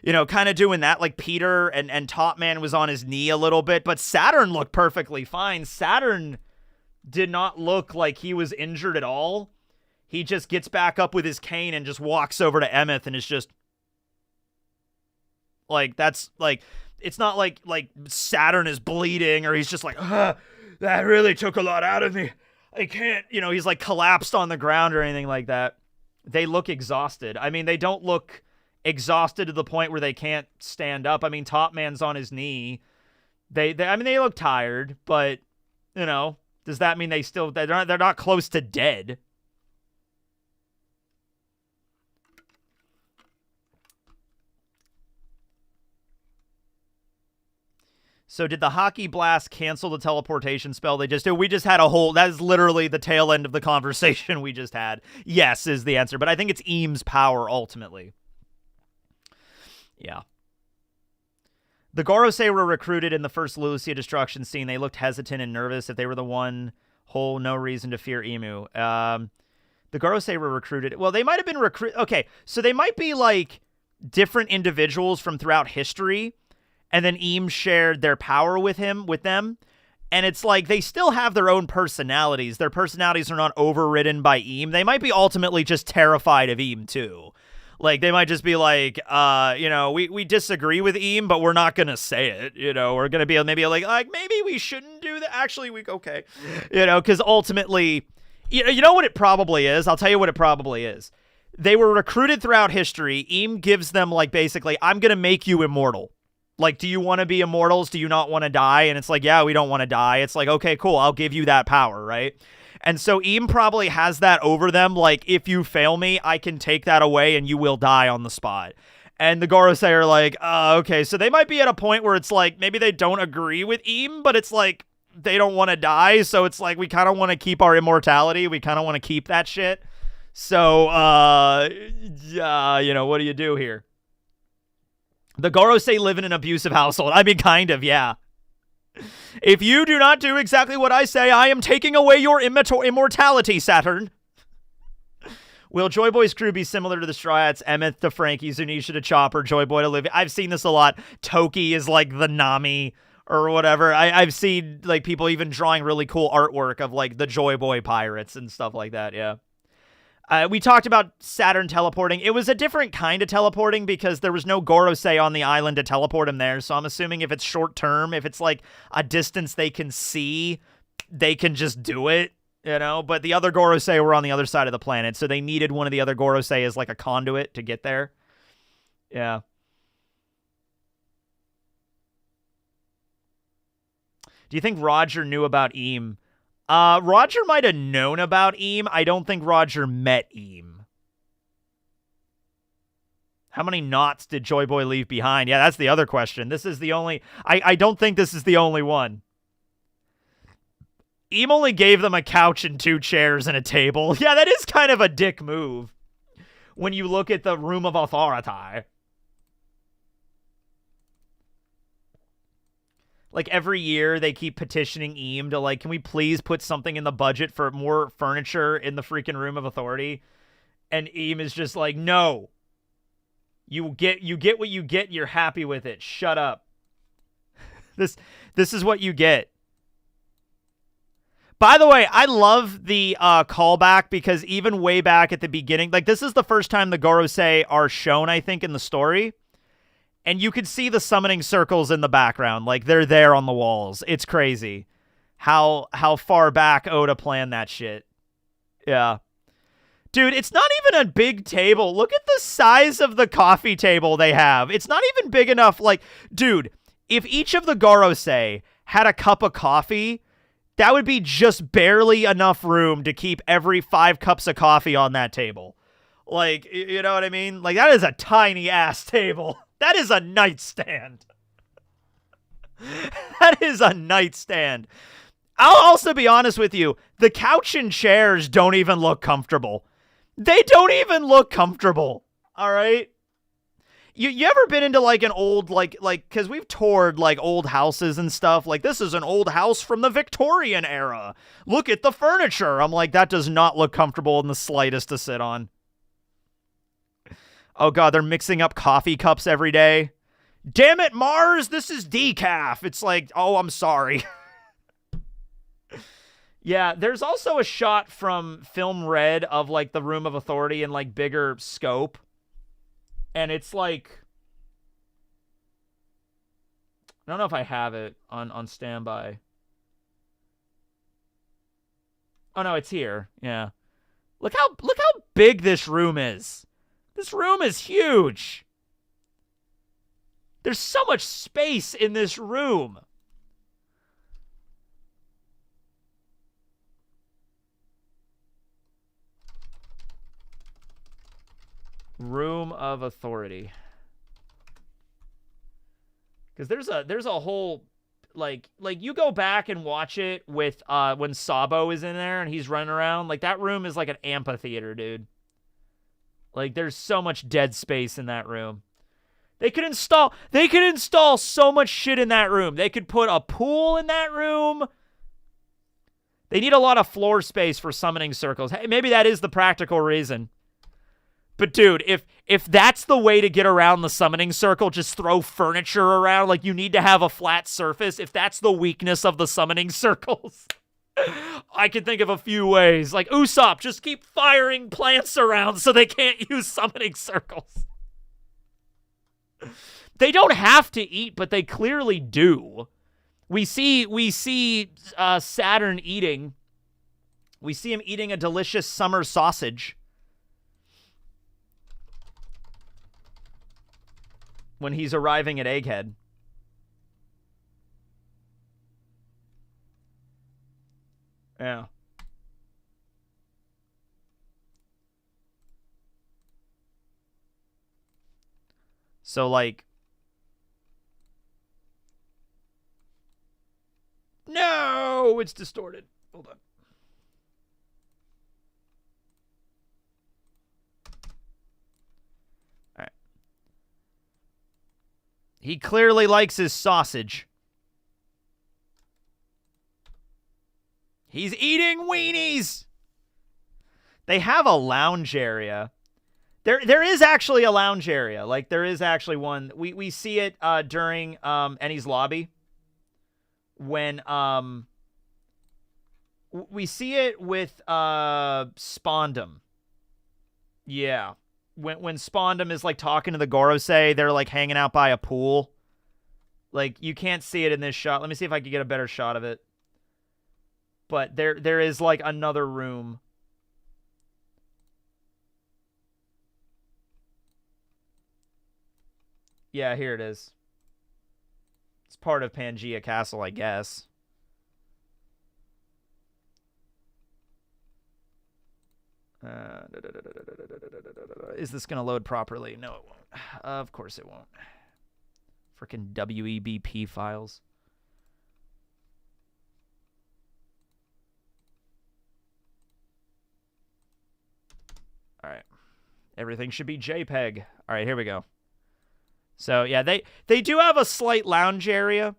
you know, kind of doing that. Like Peter and Top Man was on his knee a little bit, but Saturn looked perfectly fine. Saturn did not look like he was injured at all. He just gets back up with his cane and just walks over to Emeth and is just like, that's like, it's not like Saturn is bleeding or he's just like, that really took a lot out of me. I can't, you know, he's like collapsed on the ground or anything like that. They look exhausted. I mean, they don't look exhausted to the point where they can't stand up. I mean, Top Man's on his knee. They look tired, but you know, does that mean they're not close to dead? So did the haki blast cancel the teleportation spell they just did? We just had that is literally the tail end of the conversation we just had. Yes is the answer, but I think it's Eam's power ultimately. Yeah. The Gorosei were recruited in the first Lucia destruction scene. They looked hesitant and nervous. If they were the one whole, no reason to fear Emu. The Gorosei were recruited. Well, they might have been recruited. Okay, so they might be like different individuals from throughout history. And then Eam shared their power with them. And it's like they still have their own personalities. Their personalities are not overridden by Eam. They might be ultimately just terrified of Eam too. Like they might just be like, you know, we disagree with Eam, but we're not gonna say it. You know, we're gonna be maybe like maybe we shouldn't do that. Actually, okay. You know, because ultimately, you know what it probably is. I'll tell you what it probably is. They were recruited throughout history. Eam gives them like basically, I'm gonna make you immortal. Like, do you want to be immortals? Do you not want to die? And it's like, yeah, we don't want to die. It's like, okay, cool. I'll give you that power, right? And so Eam probably has that over them. Like, if you fail me, I can take that away and you will die on the spot. And the Gorosei are like, okay. So they might be at a point where it's like, maybe they don't agree with Eam, but it's like, they don't want to die. So it's like, we kind of want to keep our immortality. We kind of want to keep that shit. So, you know, what do you do here? The Gorosei live in an abusive household. I mean, kind of, yeah. If you do not do exactly what I say, I am taking away your immortality, Saturn. Will Joy Boy's crew be similar to the Strats? Emeth to Franky, Zunisha to Chopper, Joy Boy to Olivia. I've seen this a lot. Toki is like the Nami or whatever. I've seen like people even drawing really cool artwork of like the Joy Boy pirates and stuff like that, yeah. We talked about Saturn teleporting. It was a different kind of teleporting because there was no Gorosei on the island to teleport him there. So I'm assuming if it's short term, if it's like a distance they can see, they can just do it, you know? But the other Gorosei were on the other side of the planet, so they needed one of the other Gorosei as like a conduit to get there. Yeah. Do you think Roger knew about Eam? Roger might have known about Eam. I don't think Roger met Eam. How many knots did Joy Boy leave behind? Yeah, that's the other question. This is the only... I don't think this is the only one. Eam only gave them a couch and 2 chairs and a table. Yeah, that is kind of a dick move when you look at the Room of Authority. Like, every year, they keep petitioning Eam to, like, can we please put something in the budget for more furniture in the freaking Room of Authority? And Eam is just like, no. You get what you get, and you're happy with it. Shut up. This is what you get. By the way, I love the callback because even way back at the beginning, like, this is the first time the Gorosei are shown, I think, in the story. And you could see the summoning circles in the background. Like, they're there on the walls. It's crazy how far back Oda planned that shit. Yeah. Dude, it's not even a big table. Look at the size of the coffee table they have. It's not even big enough. Like, dude, if each of the Gorosei had a cup of coffee, That would be just barely enough room to keep every 5 cups of coffee on that table. Like, you know what I mean? Like, that is a tiny-ass table. That is a nightstand. That is a nightstand. I'll also be honest with you. The couch and chairs don't even look comfortable. They don't even look comfortable. All right? You ever been into, like, an old, like, because we've toured, like, old houses and stuff. Like, this is an old house from the Victorian era. Look at the furniture. I'm like, that does not look comfortable in the slightest to sit on. Oh, God, they're mixing up coffee cups every day. Damn it, Mars, this is decaf. It's like, oh, I'm sorry. Yeah, there's also a shot from Film Red of, like, the Room of Authority in, like, bigger scope. And it's like, I don't know if I have it on standby. Oh no, it's here. Yeah. Look how big this room is. This room is huge. There's so much space in this room. Room of Authority. Because there's a whole like you go back and watch it with when Sabo is in there and he's running around, like that room is like an amphitheater, dude. Like there's so much dead space in that room. They could install so much shit in that room. They could put a pool in that room. They need a lot of floor space for summoning circles. Hey, maybe that is the practical reason. But dude, if that's the way to get around the summoning circle, just throw furniture around. Like, you need to have a flat surface. If that's the weakness of the summoning circles, I can think of a few ways. Like, Usopp, just keep firing plants around so they can't use summoning circles. They don't have to eat, but they clearly do. We see Saturn eating. We see him eating a delicious summer sausage. When he's arriving at Egghead. Yeah. So, like... No! It's distorted. Hold on. He clearly likes his sausage. He's eating weenies. They have a lounge area. There is actually a lounge area. Like, there is actually one. We see it during Ennie's lobby. When we see it with Spondum. Yeah. When Spondum is, like, talking to the Gorosei, they're, like, hanging out by a pool. Like, you can't see it in this shot. Let me see if I can get a better shot of it. But there is, like, another room. Yeah, here it is. It's part of Pangea Castle, I guess. Is this going to load properly? No, it won't. Of course it won't. Frickin' WEBP files. All right. Everything should be JPEG. All right, here we go. So, yeah, they do have a slight lounge area.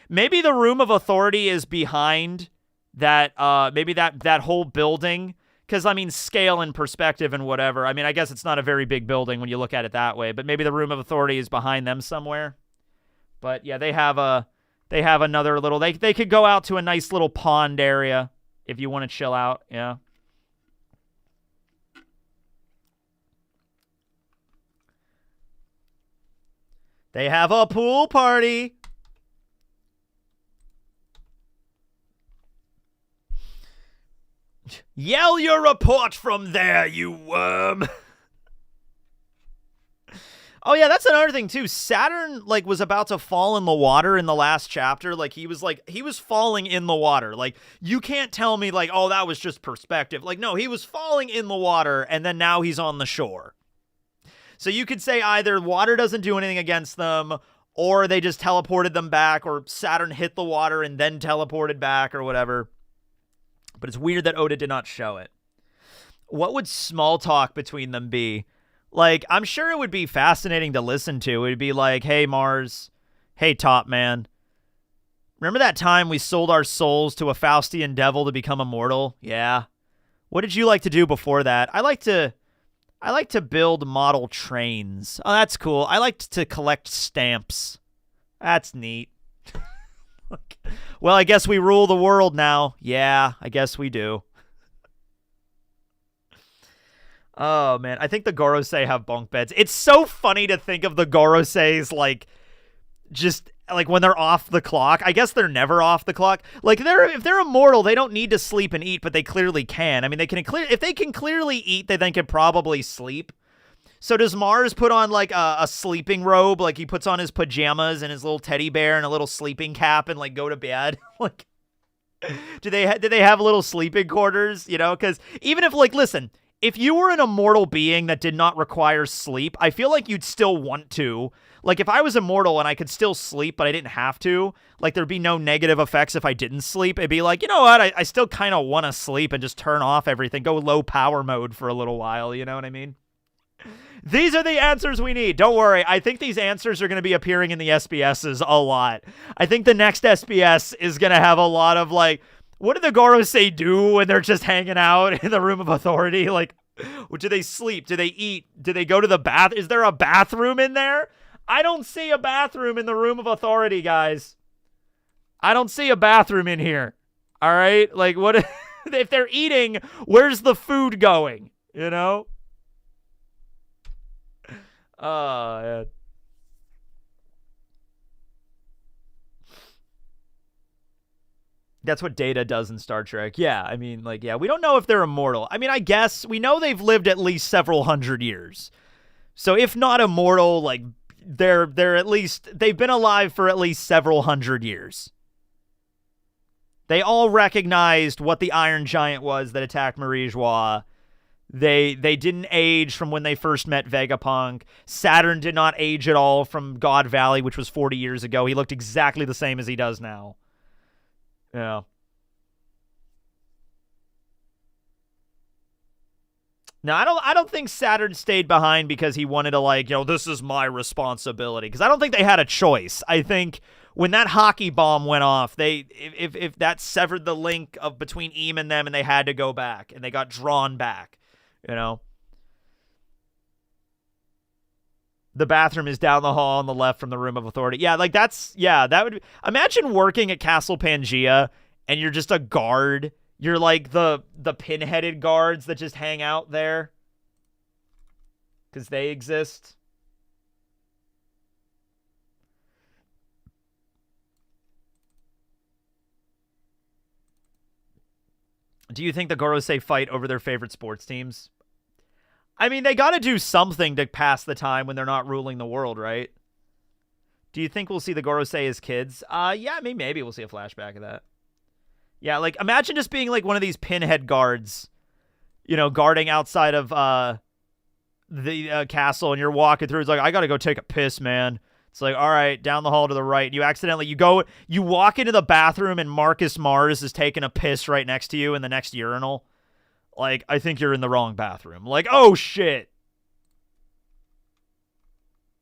Maybe the Room of Authority is behind that, maybe that whole building. Because, I mean, scale and perspective and whatever. I mean, I guess it's not a very big building when you look at it that way. But maybe the Room of Authority is behind them somewhere. But, yeah, they have another little... They could go out to a nice little pond area if you want to chill out. Yeah. They have a pool party. Yell your report from there, you worm. Oh yeah, that's another thing too. Saturn like was about to fall in the water in the last chapter. Like he was falling in the water. Like you can't tell me like, oh, that was just perspective. Like no, he was falling in the water and then now he's on the shore. So you could say either water doesn't do anything against them, or they just teleported them back, or Saturn hit the water and then teleported back or whatever. But it's weird that Oda did not show it. What would small talk between them be? Like, I'm sure it would be fascinating to listen to. It would be like, hey, Mars. Hey, Top Man. Remember that time we sold our souls to a Faustian devil to become immortal? Yeah. What did you like to do before that? I like to build model trains. Oh, that's cool. I like to collect stamps. That's neat. Well, I guess we rule the world now. Yeah, I guess we do. Oh, man. I think the Gorosei have bunk beds. It's so funny to think of the Goroseis, like, just, like, when they're off the clock. I guess they're never off the clock. Like, if they're immortal, they don't need to sleep and eat, but they clearly can. I mean, if they can clearly eat, they then can probably sleep. So does Mars put on, like, a sleeping robe? Like, he puts on his pajamas and his little teddy bear and a little sleeping cap and, like, go to bed? Like, do they have little sleeping quarters? You know, because even if, like, listen, if you were an immortal being that did not require sleep, I feel like you'd still want to. Like, if I was immortal and I could still sleep, but I didn't have to, like, there'd be no negative effects if I didn't sleep. It'd be like, you know what? I still kind of want to sleep and just turn off everything, go low power mode for a little while. You know what I mean? These are the answers we need. Don't worry. I think these answers are going to be appearing in the SBSs a lot. I think the next SBS is going to have a lot of, like, what do the Gorosei do when they're just hanging out in the room of authority? Like, do they sleep? Do they eat? Do they go to the bath? Is there a bathroom in there? I don't see a bathroom in the room of authority, guys. I don't see a bathroom in here. All right? Like, what if they're eating? Where's the food going? You know? Oh, man. That's what Data does in Star Trek. Yeah, I mean, like, yeah, we don't know if they're immortal. I mean, I guess we know they've lived at least several hundred years. So if not immortal, like, they're at least, they've been alive for at least several hundred years. They all recognized what the Iron Giant was that attacked Marie Joie. They didn't age from when they first met Vegapunk. Saturn did not age at all from God Valley, which was 40 years ago. He looked exactly the same as he does now. Yeah. Now, I don't think Saturn stayed behind because he wanted to, like, you know, this is my responsibility. Because I don't think they had a choice. I think when that haki bomb went off, if that severed the link of between Eam and them, and they had to go back, and they got drawn back, you know. The bathroom is down the hall on the left from the room of authority. Yeah, like that would be, imagine working at Castle Pangea and you're just a guard. You're like the pinheaded guards that just hang out there because they exist. Do you think the Gorosei fight over their favorite sports teams? I mean, they got to do something to pass the time when they're not ruling the world, right? Do you think we'll see the Gorosei as kids? Yeah, I mean, maybe we'll see a flashback of that. Yeah, like, imagine just being, like, one of these pinhead guards, you know, guarding outside of the castle, and you're walking through. It's like, I got to go take a piss, man. It's like, all right, down the hall to the right. You accidentally, you walk into the bathroom, and Marcus Mars is taking a piss right next to you in the next urinal. Like, I think you're in the wrong bathroom. Like, oh, shit.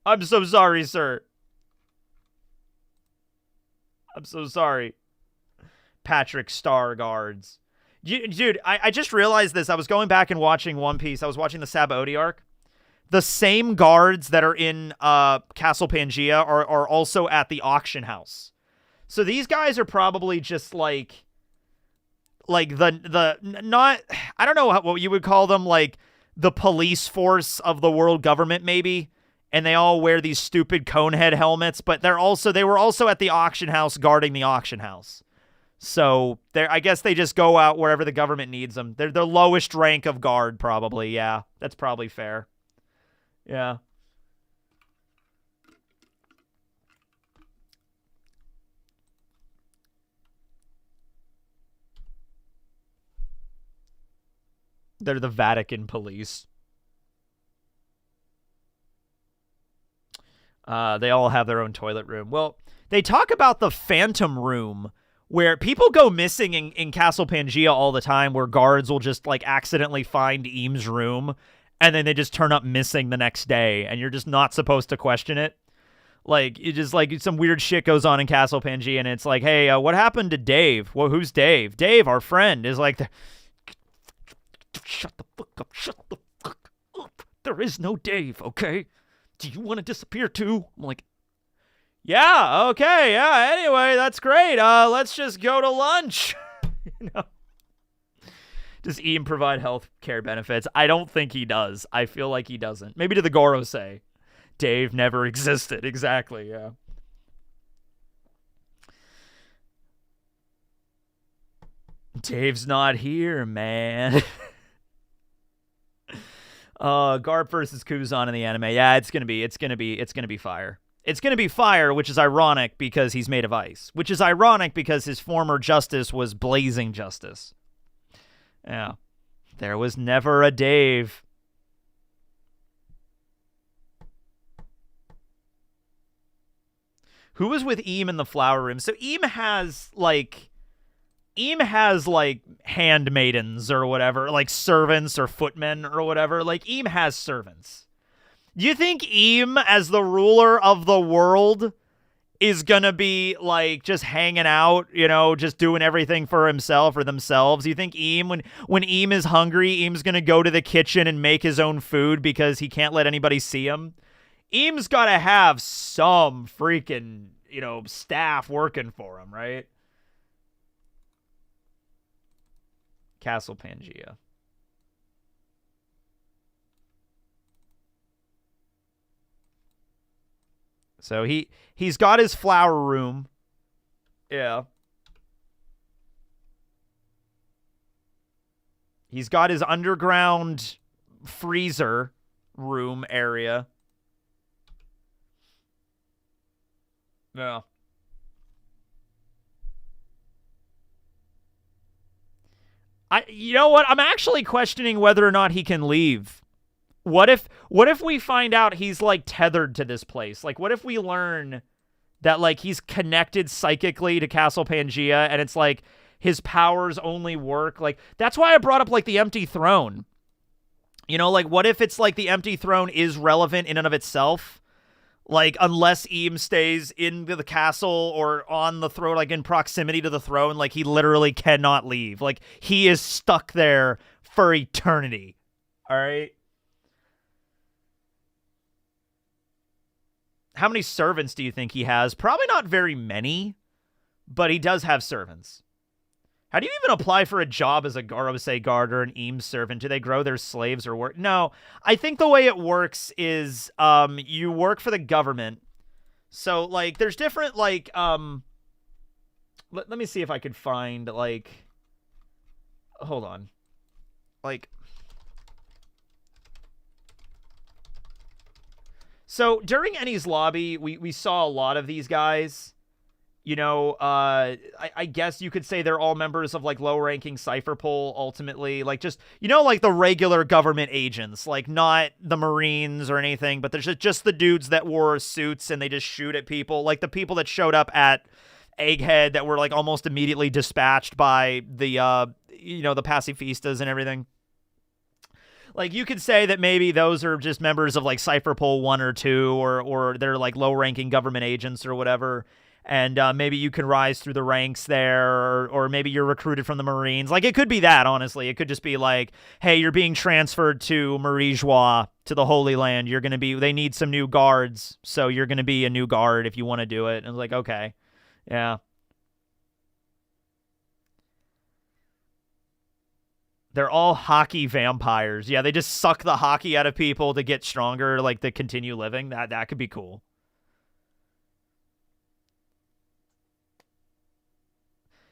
I'm so sorry, sir. I'm so sorry. Patrick Star guards. Dude, I just realized this. I was going back and watching One Piece. I was watching the Sabaody arc. The same guards that are in Castle Pangea are also at the auction house. So these guys are probably just like the not, I don't know what you would call them, like the police force of the world government maybe, and they all wear these stupid conehead helmets, but they were also at the auction house guarding the auction house. So I guess they just go out wherever the government needs them. They're the lowest rank of guard probably. Yeah, that's probably fair. Yeah. They're the Vatican police. They all have their own toilet room. Well, they talk about the Phantom Room, where people go missing in Castle Pangea all the time, where guards will just, like, accidentally find Eames' room, and then they just turn up missing the next day, and you're just not supposed to question it. Like, it just, like, some weird shit goes on in Castle Pangea, and it's like, hey, what happened to Dave? Well, who's Dave? Dave, our friend, is like, shut the fuck up, shut the fuck up. There is no Dave, okay? Do you want to disappear too? I'm like, yeah, okay, yeah, anyway, that's great. Let's just go to lunch. You know? Does Ian provide health care benefits? I don't think he does. I feel like he doesn't. Maybe to the Gorosei. Dave never existed. Exactly, yeah. Dave's not here, man. Garp versus Kuzan in the anime. Yeah, it's gonna be fire. It's gonna be fire, which is ironic because he's made of ice. Which is ironic because his former justice was blazing justice. Yeah. There was never a Dave. Who was with Eam in the flower room? So Eam has handmaidens or whatever, like servants or footmen or whatever. Like, Eam has servants. Do you think Eam, as the ruler of the world, is gonna be, like, just hanging out, you know, just doing everything for himself or themselves? You think Eam, when Eam is hungry, Eam's gonna go to the kitchen and make his own food because he can't let anybody see him? Eam's gotta have some freaking, you know, staff working for him, right? Castle Pangea. So he's got his flower room. Yeah. He's got his underground freezer room area. Yeah. You know what? I'm actually questioning whether or not he can leave. What if we find out he's, like, tethered to this place? Like, what if we learn that, like, he's connected psychically to Castle Pangea, and it's like his powers only work? Like, that's why I brought up, like, the empty throne. You know, like, what if it's like the empty throne is relevant in and of itself? Like, unless Eam stays in the castle or on the throne, like in proximity to the throne, like, he literally cannot leave. Like, he is stuck there for eternity. All right? How many servants do you think he has? Probably not very many, but he does have servants. How do you even apply for a job as a Gorosei guard or an Eam servant? Do they grow their slaves or work? No, I think the way it works is you work for the government. So, like, there's different, like, let me see if I could find, like, hold on. Like, so during Eni's lobby, we saw a lot of these guys. You know, I guess you could say they're all members of, like, low-ranking Cypherpol, ultimately. Like, just, you know, like, the regular government agents. Like, not the Marines or anything, but there's just the dudes that wore suits and they just shoot at people. Like, the people that showed up at Egghead that were, like, almost immediately dispatched by the, you know, the pacifistas and everything. Like, you could say that maybe those are just members of, like, Cypherpol 1 or 2, or they're, like, low-ranking government agents or whatever. And maybe you can rise through the ranks there, or maybe you're recruited from the Marines. Like, it could be that, honestly. It could just be like, hey, you're being transferred to Marie Joie, to the Holy Land. You're going to be, they need some new guards, so you're going to be a new guard if you want to do it. And it's like, okay, yeah. They're all haki vampires. Yeah, they just suck the haki out of people to get stronger, like, to continue living. That could be cool.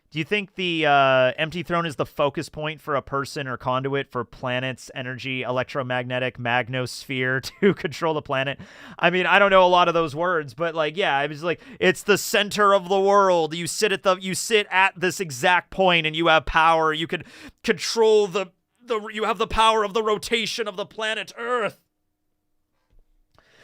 Do you think the empty throne is the focus point for a person or conduit for planet's energy, electromagnetic magnosphere to control the planet? I mean, I don't know a lot of those words, but, like, yeah, it was like, it's the center of the world. You sit at this exact point and you have power. You could control the you have the power of the rotation of the planet Earth.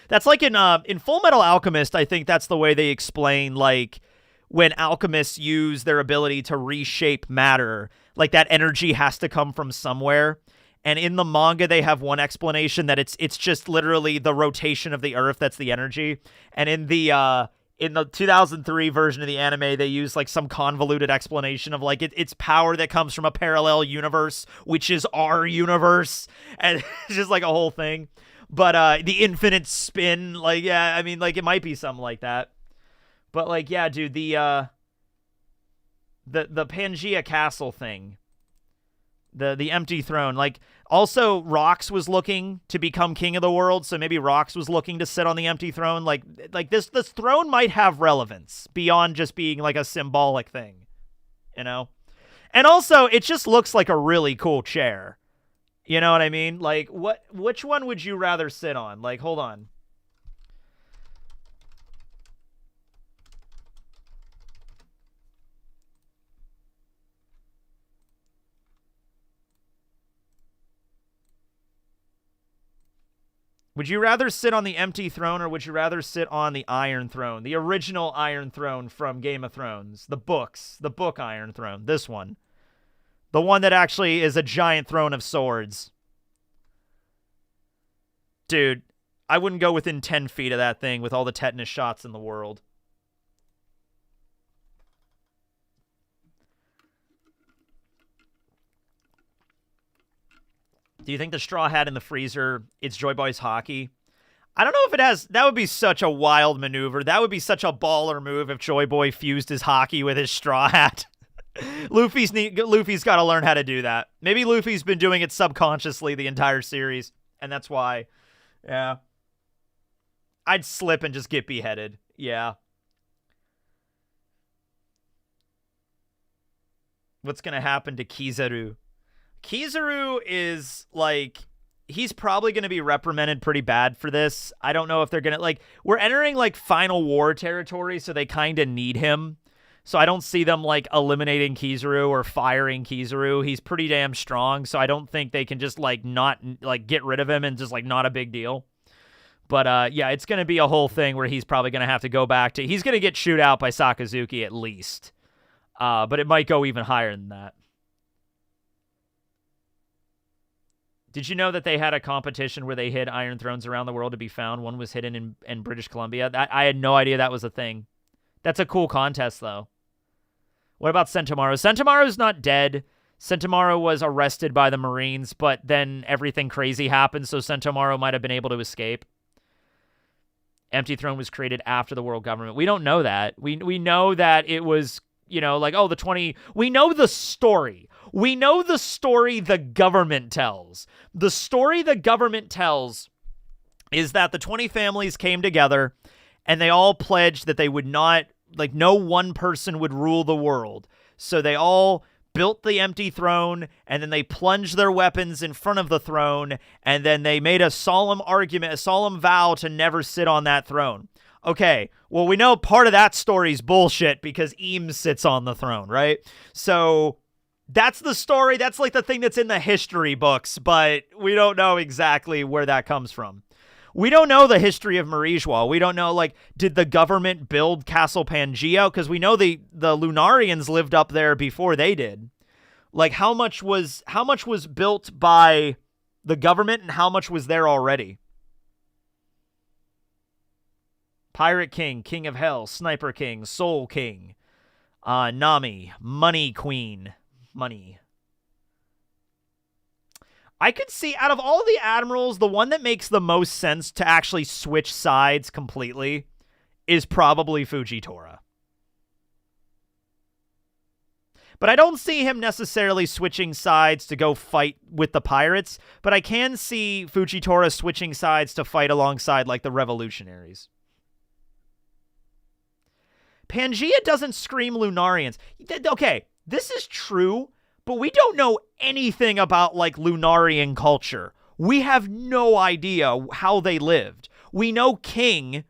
That's like in Full Metal Alchemist, I think that's the way they explain, like, when alchemists use their ability to reshape matter, like that energy has to come from somewhere. And in the manga, they have one explanation that it's just literally the rotation of the Earth that's the energy. And in the 2003 version of the anime, they use like some convoluted explanation of like it's power that comes from a parallel universe, which is our universe, and it's just like a whole thing. But the infinite spin, like, yeah, I mean, like, it might be something like that. But like, yeah, dude, the Pangea Castle thing, the empty throne, like, also Rox was looking to become king of the world, so maybe Rox was looking to sit on the empty throne. Like this throne might have relevance beyond just being like a symbolic thing, you know? And also, it just looks like a really cool chair. You know what I mean? Like, which one would you rather sit on? Like, hold on. Would you rather sit on the empty throne, or would you rather sit on the Iron Throne? The original Iron Throne from Game of Thrones. The books. The book Iron Throne. This one. The one that actually is a giant throne of swords. Dude, I wouldn't go within 10 feet of that thing with all the tetanus shots in the world. Do you think the straw hat in the freezer, it's Joy Boy's haki? I don't know if it has. That would be such a wild maneuver. That would be such a baller move if Joy Boy fused his haki with his straw hat. Luffy's got to learn how to do that. Maybe Luffy's been doing it subconsciously the entire series, and that's why. Yeah. I'd slip and just get beheaded. Yeah. What's going to happen to Kizaru? Kizaru is, like, he's probably going to be reprimanded pretty bad for this. I don't know if they're going to, like, we're entering, like, final war territory, so they kind of need him. So I don't see them, like, eliminating Kizaru or firing Kizaru. He's pretty damn strong, so I don't think they can just, like, not, like, get rid of him and just, like, not a big deal. But, yeah, it's going to be a whole thing where he's probably going to have to go back to... He's going to get chewed out by Sakazuki at least. But it might go even higher than that. Did you know that they had a competition where they hid Iron Thrones around the world to be found? One was hidden in British Columbia. I had no idea that was a thing. That's a cool contest, though. What about Sentomaru? Sentomaru's not dead. Sentomaru was arrested by the Marines, but then everything crazy happened, so Sentomaru might have been able to escape. Empty Throne was created after the world government. We don't know that. We know that it was, you know, like, oh, the 20... We know the story. We know the story the government tells. The story the government tells is that the 20 families came together and they all pledged that they would not, like, no one person would rule the world. So they all built the empty throne, and then they plunged their weapons in front of the throne, and then they made a solemn argument, a solemn vow to never sit on that throne. Okay, well, we know part of that story's bullshit because Eames sits on the throne, right? So that's the story. That's like the thing that's in the history books, but we don't know exactly where that comes from. We don't know the history of Marijois. We don't know, like, did the government build Castle Pangea? Because we know the Lunarians lived up there before they did. Like, how much was built by the government and how much was there already? Pirate King, King of Hell, Sniper King, Soul King, Nami, Money Queen, Money. I could see, out of all the admirals, the one that makes the most sense to actually switch sides completely is probably Fujitora. But I don't see him necessarily switching sides to go fight with the pirates, but I can see Fujitora switching sides to fight alongside, like, the revolutionaries. Pangea doesn't scream Lunarians. Okay, this is true, but we don't know anything about, like, Lunarian culture. We have no idea how they lived. We know King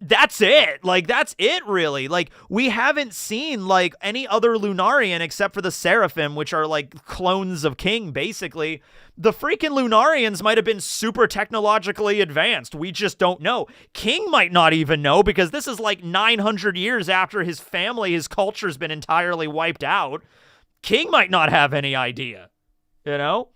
that's it. Like, that's it, really. Like, we haven't seen, like, any other Lunarian except for the Seraphim, which are, like, clones of King, basically. The freaking Lunarians might have been super technologically advanced. We just don't know. King might not even know, because this is, like, 900 years after his family, his culture's been entirely wiped out. King might not have any idea, you know?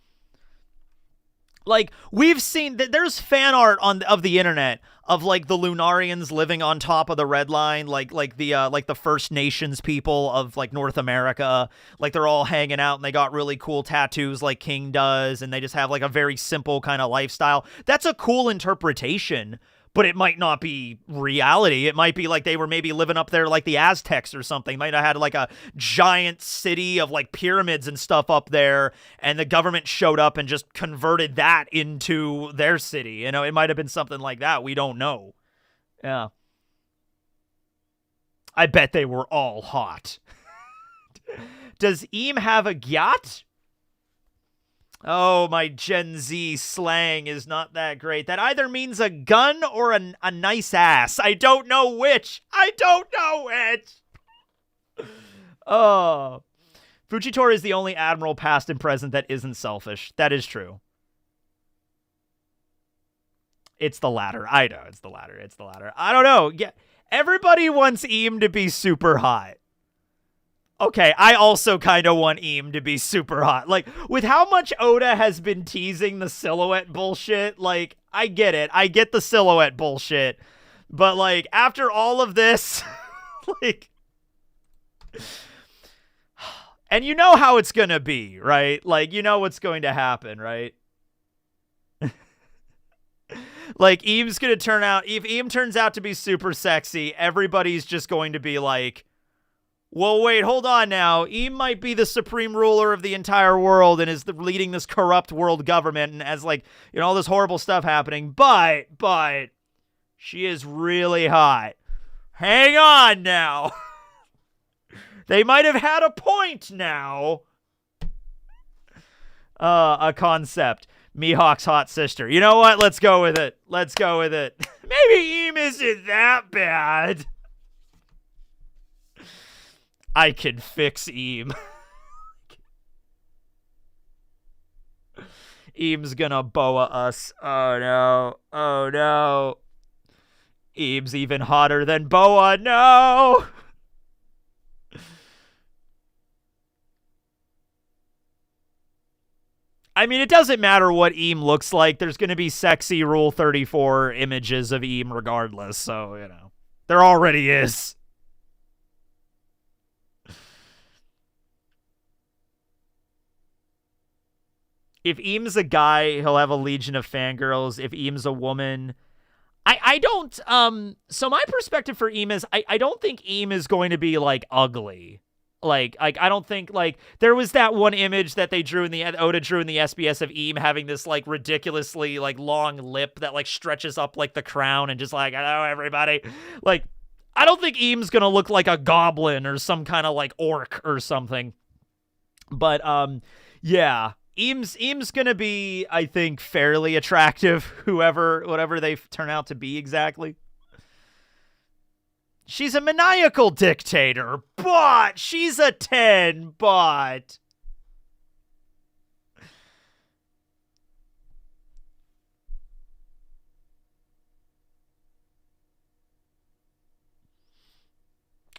Like, we've seen that there's fan art of the internet of, like, the Lunarians living on top of the Red Line, like the First Nations people of, like, North America. Like, they're all hanging out and they got really cool tattoos like King does, and they just have, like, a very simple kind of lifestyle. That's a cool interpretation, but it might not be reality. It might be like they were maybe living up there like the Aztecs or something. Might have had like a giant city of like pyramids and stuff up there, and the government showed up and just converted that into their city. You know, it might have been something like that. We don't know. Yeah. I bet they were all hot. Does Eam have a gyat? Oh, my Gen Z slang is not that great. That either means a gun or a nice ass. I don't know which. I don't know which. Oh. Fujitora is the only admiral past and present that isn't selfish. That is true. It's the latter. I know. It's the latter. It's the latter. I don't know. Yeah. Everybody wants Eam to be super hot. Okay, I also kind of want Eam to be super hot. Like, with how much Oda has been teasing the silhouette bullshit, like, I get it. I get the silhouette bullshit. But, like, after all of this, like... And you know how it's gonna be, right? Like, you know what's going to happen, right? Like, Eam's gonna turn out... If Eam turns out to be super sexy, everybody's just going to be like... Well, wait, hold on now. Eam might be the supreme ruler of the entire world and is leading this corrupt world government and has, like, you know, all this horrible stuff happening. But, she is really hot. Hang on now. They might have had a point now. A concept. Mihawk's hot sister. You know what? Let's go with it. Let's go with it. Maybe Eam isn't that bad. I can fix Eam. Eam's gonna boa us. Oh no. Oh no. Eam's even hotter than Boa. No. I mean, it doesn't matter what Eam looks like. There's gonna be sexy Rule 34 images of Eam regardless. So, you know. There already is. If Eam's a guy, he'll have a legion of fangirls. If Eam's a woman, I don't, so my perspective for Eam is, I don't think Eam is going to be, like, ugly. Like, I don't think, like, there was that one image that they drew Oda drew in the SBS of Eam having this, like, ridiculously, like, long lip that, like, stretches up, like, the crown and just, like, hello, everybody. Like, I don't think Eam's gonna look like a goblin or some kind of, like, orc or something. But, yeah. Eam's gonna be, I think, fairly attractive, whatever they turn out to be exactly. She's a maniacal dictator, but she's a 10, but...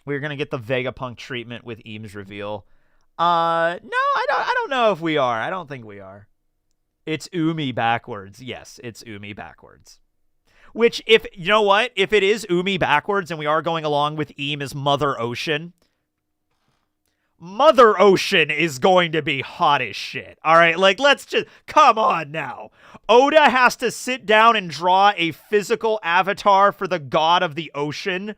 We're gonna get the Vegapunk treatment with Eam's reveal. No, I don't know if we are. I don't think we are. It's Umi backwards. Yes, it's Umi backwards. Which, if, you know what? If it is Umi backwards and we are going along with Eam as Mother Ocean, Mother Ocean is going to be hot as shit. All right, like, let's just, come on now. Oda has to sit down and draw a physical avatar for the god of the ocean.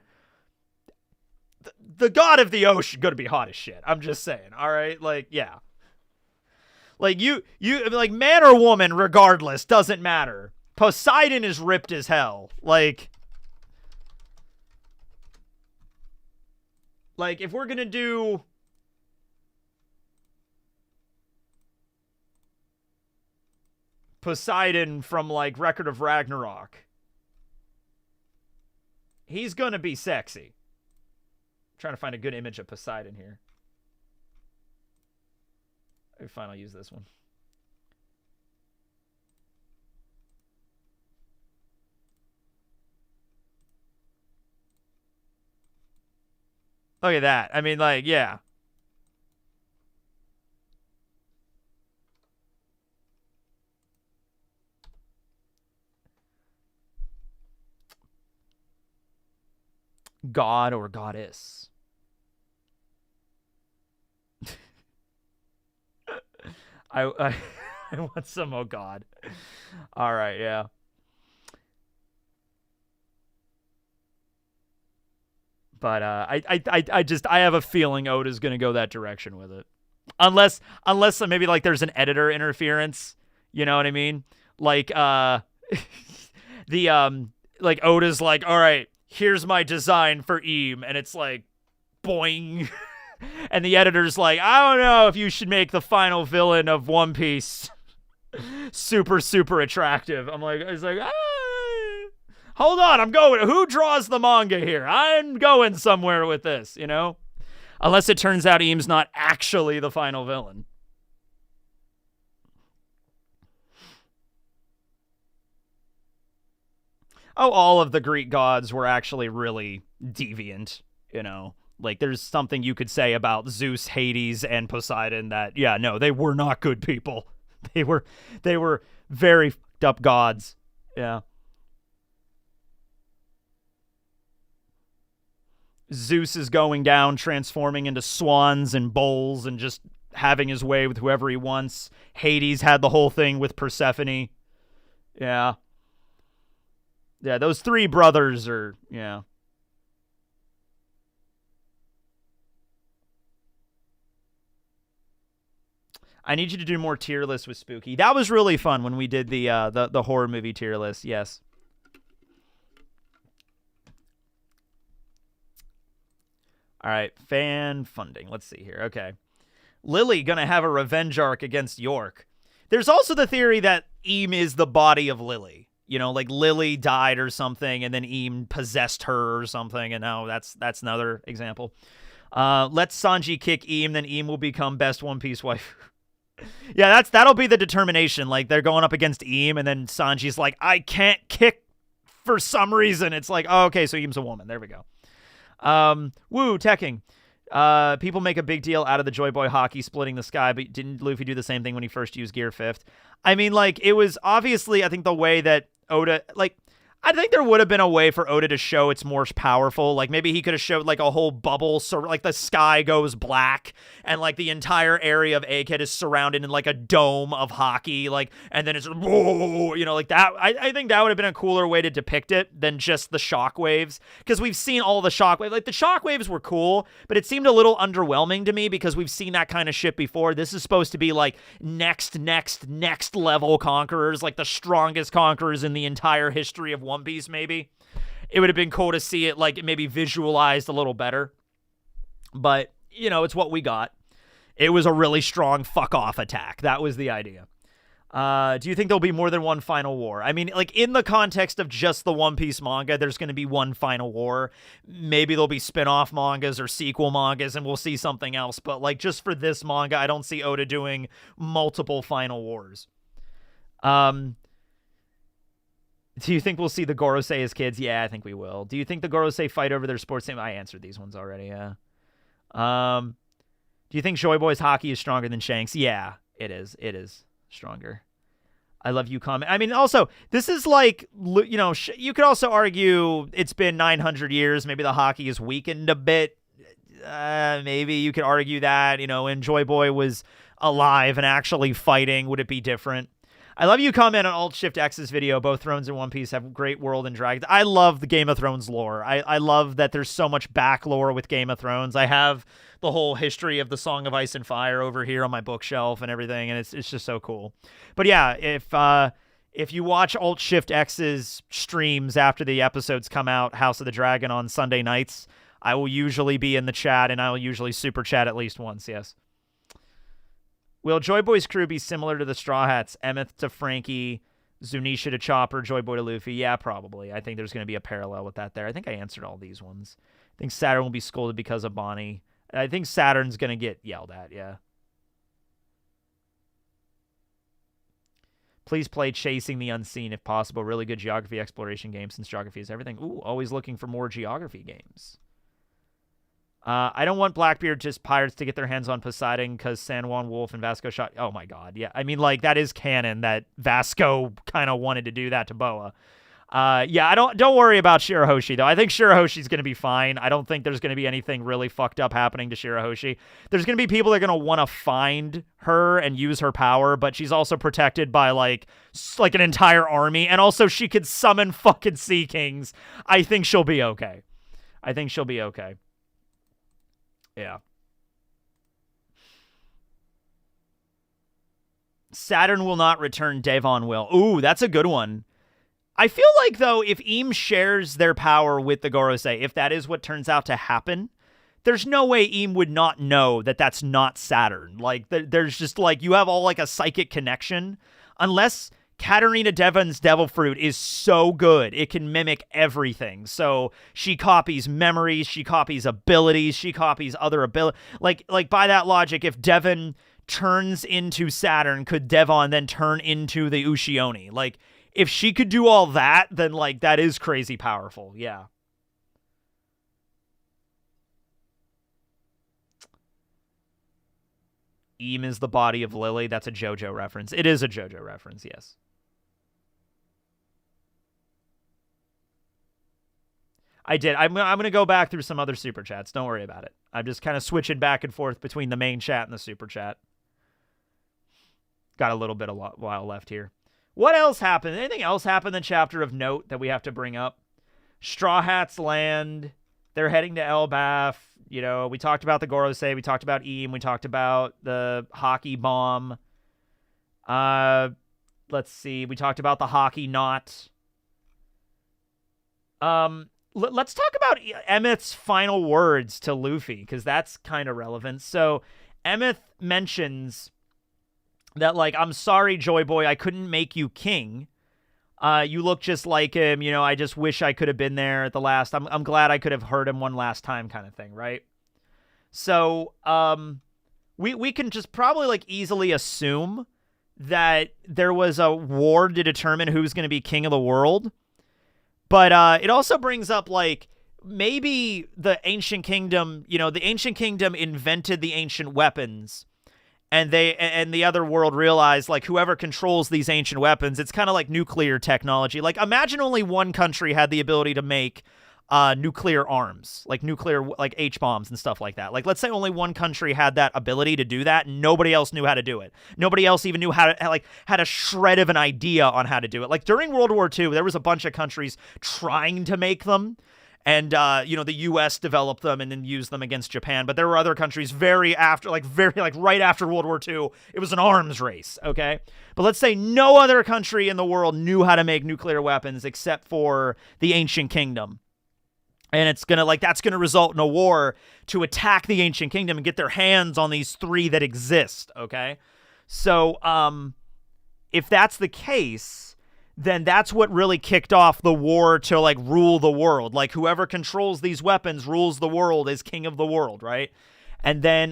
The god of the ocean gonna be hot as shit. I'm just saying. All right, like, yeah. Like, you like, man or woman, regardless, doesn't matter. Poseidon is ripped as hell. Like, if we're gonna do Poseidon from, like, Record of Ragnarok, He's gonna be sexy. I'm trying to find a good image of Poseidon here. Okay, fine, I'll use this one. Look at that. I mean, like, yeah. God or goddess. I I want some oh god. All right, yeah. But I have a feeling Oda's gonna go that direction with it, unless maybe like there's an editor interference. You know what I mean? Like the like Oda's like, all right, here's my design for Eam, and it's like, boing, and the editor's like, I don't know if you should make the final villain of One Piece super attractive. I'm like, it's like, hold on, I'm going. Who draws the manga here? I'm going somewhere with this, you know? Unless it turns out Eam's not actually the final villain. Oh, all of the Greek gods were actually really deviant, you know? Like, there's something you could say about Zeus, Hades, and Poseidon that, yeah, no, they were not good people. They were very fucked up gods. Yeah. Zeus is going down, transforming into swans and bulls and just having his way with whoever he wants. Hades had the whole thing with Persephone. Yeah. Yeah, those three brothers are, yeah. I need you to do more tier lists with Spooky. That was really fun when we did the horror movie tier list. Yes. All right, fan funding. Let's see here. Okay. Lily gonna have a revenge arc against York. There's also the theory that Eam is the body of Lily. You know, like Lily died or something, and then Eam possessed her or something, and now that's another example. Let Sanji kick Eam, then Eam will become best One Piece wife. Yeah, that'll be the determination. Like, they're going up against Eam, and then Sanji's like, I can't kick for some reason. It's like, oh, okay, so Eam's a woman. There we go. Woo, teching. People make a big deal out of the Joy Boy haki splitting the sky, but didn't Luffy do the same thing when he first used Gear 5th? I mean, like, it was obviously, I think, the way that Oda, like, I think there would have been a way for Oda to show it's more powerful. Like, maybe he could have showed, like, a whole bubble, so, like, the sky goes black, and, like, the entire area of Egghead is surrounded in, like, a dome of haki, like, and then it's, whoa, you know, like, that. I think that would have been a cooler way to depict it than just the shockwaves, because we've seen all the shockwaves. Like, the shockwaves were cool, but it seemed a little underwhelming to me, because we've seen that kind of shit before. This is supposed to be, like, next level conquerors, like, the strongest conquerors in the entire history of One Piece, maybe. It would have been cool to see it, like, maybe visualized a little better. But, you know, it's what we got. It was a really strong fuck-off attack. That was the idea. Do you think there'll be more than one final war? I mean, like, in the context of just the One Piece manga, there's going to be one final war. Maybe there'll be spin-off mangas or sequel mangas, and we'll see something else. But, like, just for this manga, I don't see Oda doing multiple final wars. Do you think we'll see the Gorosei as kids? Yeah, I think we will. Do you think the Gorosei fight over their sports team? I answered these ones already, yeah. Do you think Joy Boy's haki is stronger than Shanks? Yeah, it is. It is stronger. I love you comment. I mean, also, this is like, you know, you could also argue it's been 900 years. Maybe the haki is weakened a bit. Maybe you could argue that, you know, when Joy Boy was alive and actually fighting, would it be different? I love you comment on Alt-Shift-X's video. Both Thrones and One Piece have great world and dragons. I love the Game of Thrones lore. I love that there's so much back lore with Game of Thrones. I have the whole history of the Song of Ice and Fire over here on my bookshelf and everything, and it's just so cool. But yeah, if you watch Alt-Shift-X's streams after the episodes come out, House of the Dragon on Sunday nights, I will usually be in the chat, and I will usually super chat at least once, yes. Will Joy Boy's crew be similar to the Straw Hats, Emmett to Franky, Zunisha to Chopper, Joy Boy to Luffy. Yeah, probably. I think there's going to be a parallel with that there. I think I answered all these ones. I think Saturn will be scolded because of Bonnie. I think Saturn's going to get yelled at, yeah. Please play Chasing the Unseen if possible. Really good geography exploration game since geography is everything. Ooh, always looking for more geography games. I don't want Blackbeard just pirates to get their hands on Poseidon because San Juan Wolf and Vasco shot. Oh my god, yeah. I mean, like, that is canon that Vasco kind of wanted to do that to Boa. Yeah, don't worry about Shirahoshi though. I think Shirahoshi's going to be fine. I don't think there's going to be anything really fucked up happening to Shirahoshi. There's going to be people that are going to want to find her and use her power, but she's also protected by like an entire army, and also she could summon fucking Sea Kings. I think she'll be okay. Yeah. Saturn will not return, Devon will. Ooh, that's a good one. I feel like, though, if Eam shares their power with the Gorosei, if that is what turns out to happen, there's no way Eam would not know that that's not Saturn. Like, there's just, like, you have all, like, a psychic connection. Unless Katarina Devon's Devil Fruit is so good, it can mimic everything. So she copies memories, she copies abilities, she copies other abilities. Like by that logic, if Devon turns into Saturn, could Devon then turn into the Ushioni? Like, if she could do all that, then, like, that is crazy powerful. Yeah. Eam is the body of Lily. That's a JoJo reference. It is a JoJo reference, yes. I did. I'm going to go back through some other super chats. Don't worry about it. I'm just kind of switching back and forth between the main chat and the super chat. Got a little bit of while left here. What else happened? Anything else happened in chapter of note that we have to bring up? Straw Hats land. They're heading to Elbaf. You know, we talked about the Gorosei. We talked about Eam. We talked about the haki bomb. Let's see. We talked about the haki knot. Let's talk about Emmett's final words to Luffy, because that's kind of relevant. So Emmett mentions that, like, I'm sorry, Joy Boy, I couldn't make you king. You look just like him. You know, I just wish I could have been there at the last. I'm glad I could have heard him one last time, kind of thing, right? So, we can just probably, like, easily assume that there was a war to determine who's going to be king of the world. But it also brings up, like, maybe the Ancient Kingdom, you know, the Ancient Kingdom invented the ancient weapons, and the other world realized, like, whoever controls these ancient weapons, it's kind of like nuclear technology. Like, imagine only one country had the ability to make nuclear arms, like nuclear, like H-bombs and stuff like that. Like, let's say only one country had that ability to do that, and nobody else knew how to do it. Nobody else even knew how to, like, had a shred of an idea on how to do it. Like, during World War II, there was a bunch of countries trying to make them, and, you know, the U.S. developed them and then used them against Japan, but there were other countries right after World War II, it was an arms race, okay? But let's say no other country in the world knew how to make nuclear weapons except for the Ancient Kingdom. And it's going to, like, that's going to result in a war to attack the Ancient Kingdom and get their hands on these three that exist, okay? So, if that's the case, then that's what really kicked off the war to, like, rule the world. Like, whoever controls these weapons rules the world as king of the world, right? And then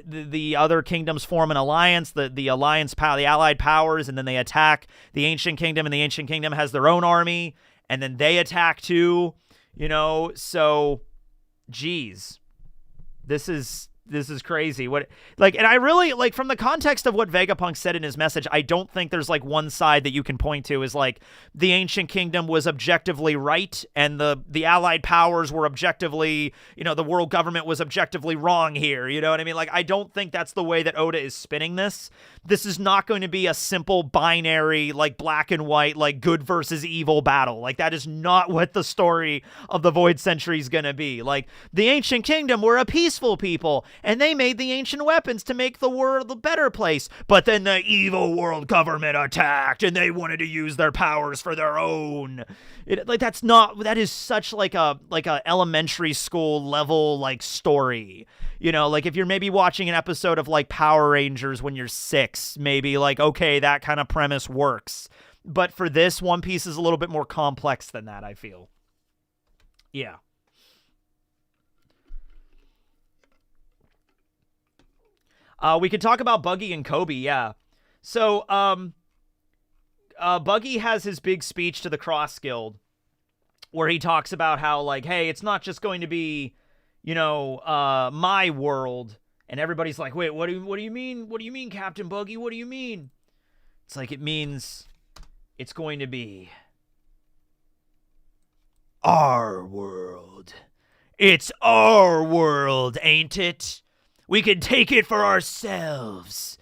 the other kingdoms form an alliance, the allied powers, and then they attack the Ancient Kingdom, and the Ancient Kingdom has their own army, and then they attack too. You know, so, geez, this is crazy. What, like, and I really, like, from the context of what Vegapunk said in his message, I don't think there's, like, one side that you can point to is, like, the Ancient Kingdom was objectively right, and the allied powers were objectively, you know, the world government was objectively wrong here, you know what I mean? Like, I don't think that's the way that Oda is spinning this. This is not going to be a simple binary, like, black and white, like, good versus evil battle. Like, that is not what the story of the Void Century is going to be. Like, the Ancient Kingdom were a peaceful people, and they made the ancient weapons to make the world a better place. But then the evil world government attacked, and they wanted to use their powers for their own. That is such like a elementary school level, like, story. You know, like, if you're maybe watching an episode of, like, Power Rangers when you're 6, maybe, like, okay, that kind of premise works. But for this, One Piece is a little bit more complex than that, I feel. Yeah. We could talk about Buggy and Kobe, yeah. So, Buggy has his big speech to the Cross Guild where he talks about how, like, hey, it's not just going to be, my world. And everybody's like, wait, what do you mean? What do you mean, Captain Buggy? What do you mean? It's like, it means it's going to be our world. It's our world, ain't it? We can take it for ourselves,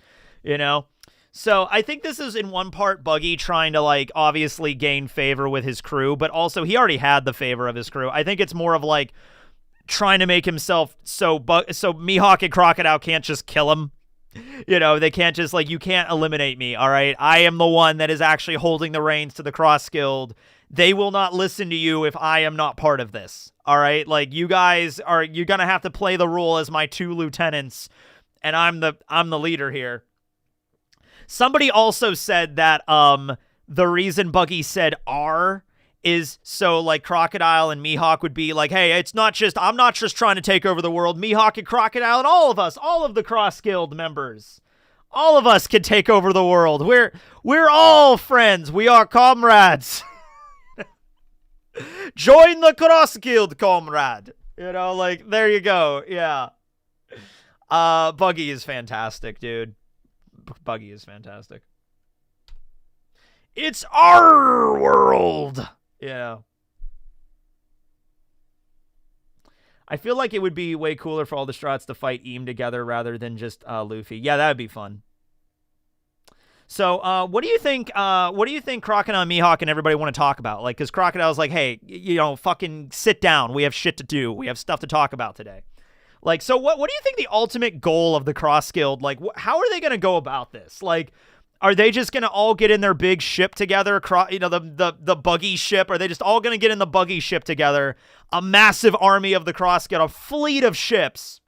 So I think this is in one part Buggy trying to, like, obviously gain favor with his crew, but also he already had the favor of his crew. I think it's more of, like, trying to make himself so Mihawk and Crocodile can't just kill him. They can't just, like, you can't eliminate me, all right? I am the one that is actually holding the reins to the Cross Guild. They will not listen to you if I am not part of this, all right? Like, you're going to have to play the role as my 2 lieutenants, and I'm the leader here. Somebody also said that the reason Buggy said "R" is so, like, Crocodile and Mihawk would be like, hey, I'm not just trying to take over the world. Mihawk and Crocodile and all of the Cross Guild members, all of us can take over the world. We're all friends. We are comrades. Join the Cross Guild, comrade. Like, there you go. Yeah. Buggy is fantastic, dude. Buggy is fantastic. It's our world. Yeah. I feel like it would be way cooler for all the Strats to fight Eam together rather than just Luffy. Yeah, that would be fun. So, what do you think? What do you think Crocodile and Mihawk and everybody want to talk about? Like, because Crocodile's like, hey, fucking sit down. We have shit to do. We have stuff to talk about today. Like, so what do you think the ultimate goal of the Cross Guild? Like, how are they going to go about this? Like, are they just going to all get in their big ship together? The Buggy ship? Are they just all going to get in the Buggy ship together? A massive army of the Cross Guild, a fleet of ships,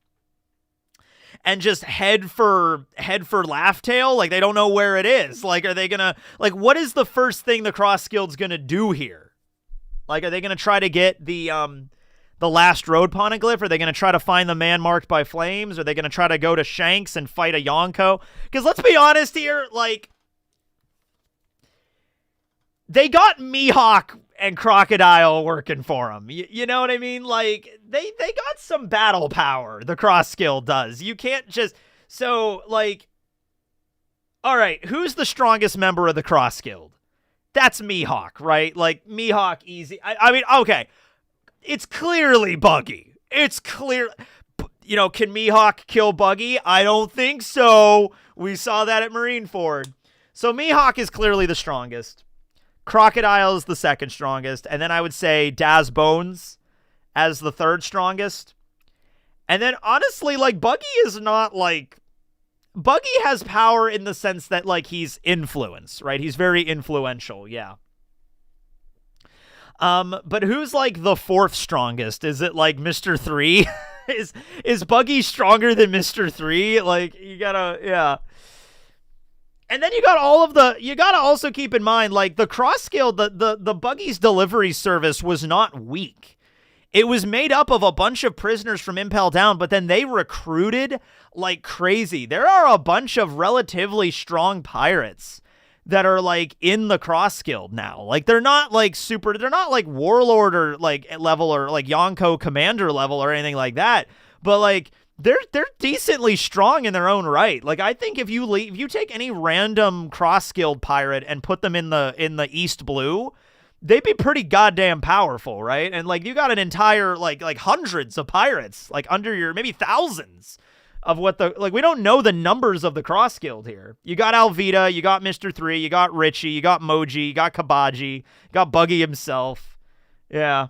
and just head for Laugh Tale? Like, they don't know where it is. Like, are they going to, like, what is the first thing the Cross Guild's going to do here? Like, are they going to try to get the last road Poneglyph? Are they going to try to find the man marked by flames? Are they going to try to go to Shanks and fight a Yonko? Because let's be honest here, like, they got Mihawk and Crocodile working for them. You know what I mean? Like, they got some battle power, the Cross Guild does. You can't just... So, like, all right, who's the strongest member of the Cross Guild? That's Mihawk, right? Like, Mihawk, easy. I mean, okay. It's clearly Buggy. It's clear. Can Mihawk kill Buggy? I don't think so. We saw that at Marineford. So Mihawk is clearly the strongest. Crocodile is the second strongest. And then I would say Daz Bones as the third strongest. And then honestly, like, Buggy is not like... Buggy has power in the sense that, like, he's influence, right? He's very influential, yeah. But who's, like, the fourth strongest? Is it, like, Mr. 3? Is Buggy stronger than Mr. 3? Like, you gotta, yeah. And then you gotta also keep in mind, like, the Cross Guild, the Buggy's delivery service was not weak. It was made up of a bunch of prisoners from Impel Down, but then they recruited like crazy. There are a bunch of relatively strong pirates that are, like, in the Cross Guild now. Like, they're not like Warlord or like level or like Yonko Commander level or anything like that. But, like, they're decently strong in their own right. Like, I think if you take any random Cross Guild pirate and put them in the East Blue, they'd be pretty goddamn powerful, right? And, like, you got an entire like hundreds of pirates, like, under your, maybe thousands of we don't know the numbers of the Cross Guild here. You got Alvita, you got Mr. 3, you got Richie, you got Moji, you got Kabaji, you got Buggy himself. Yeah.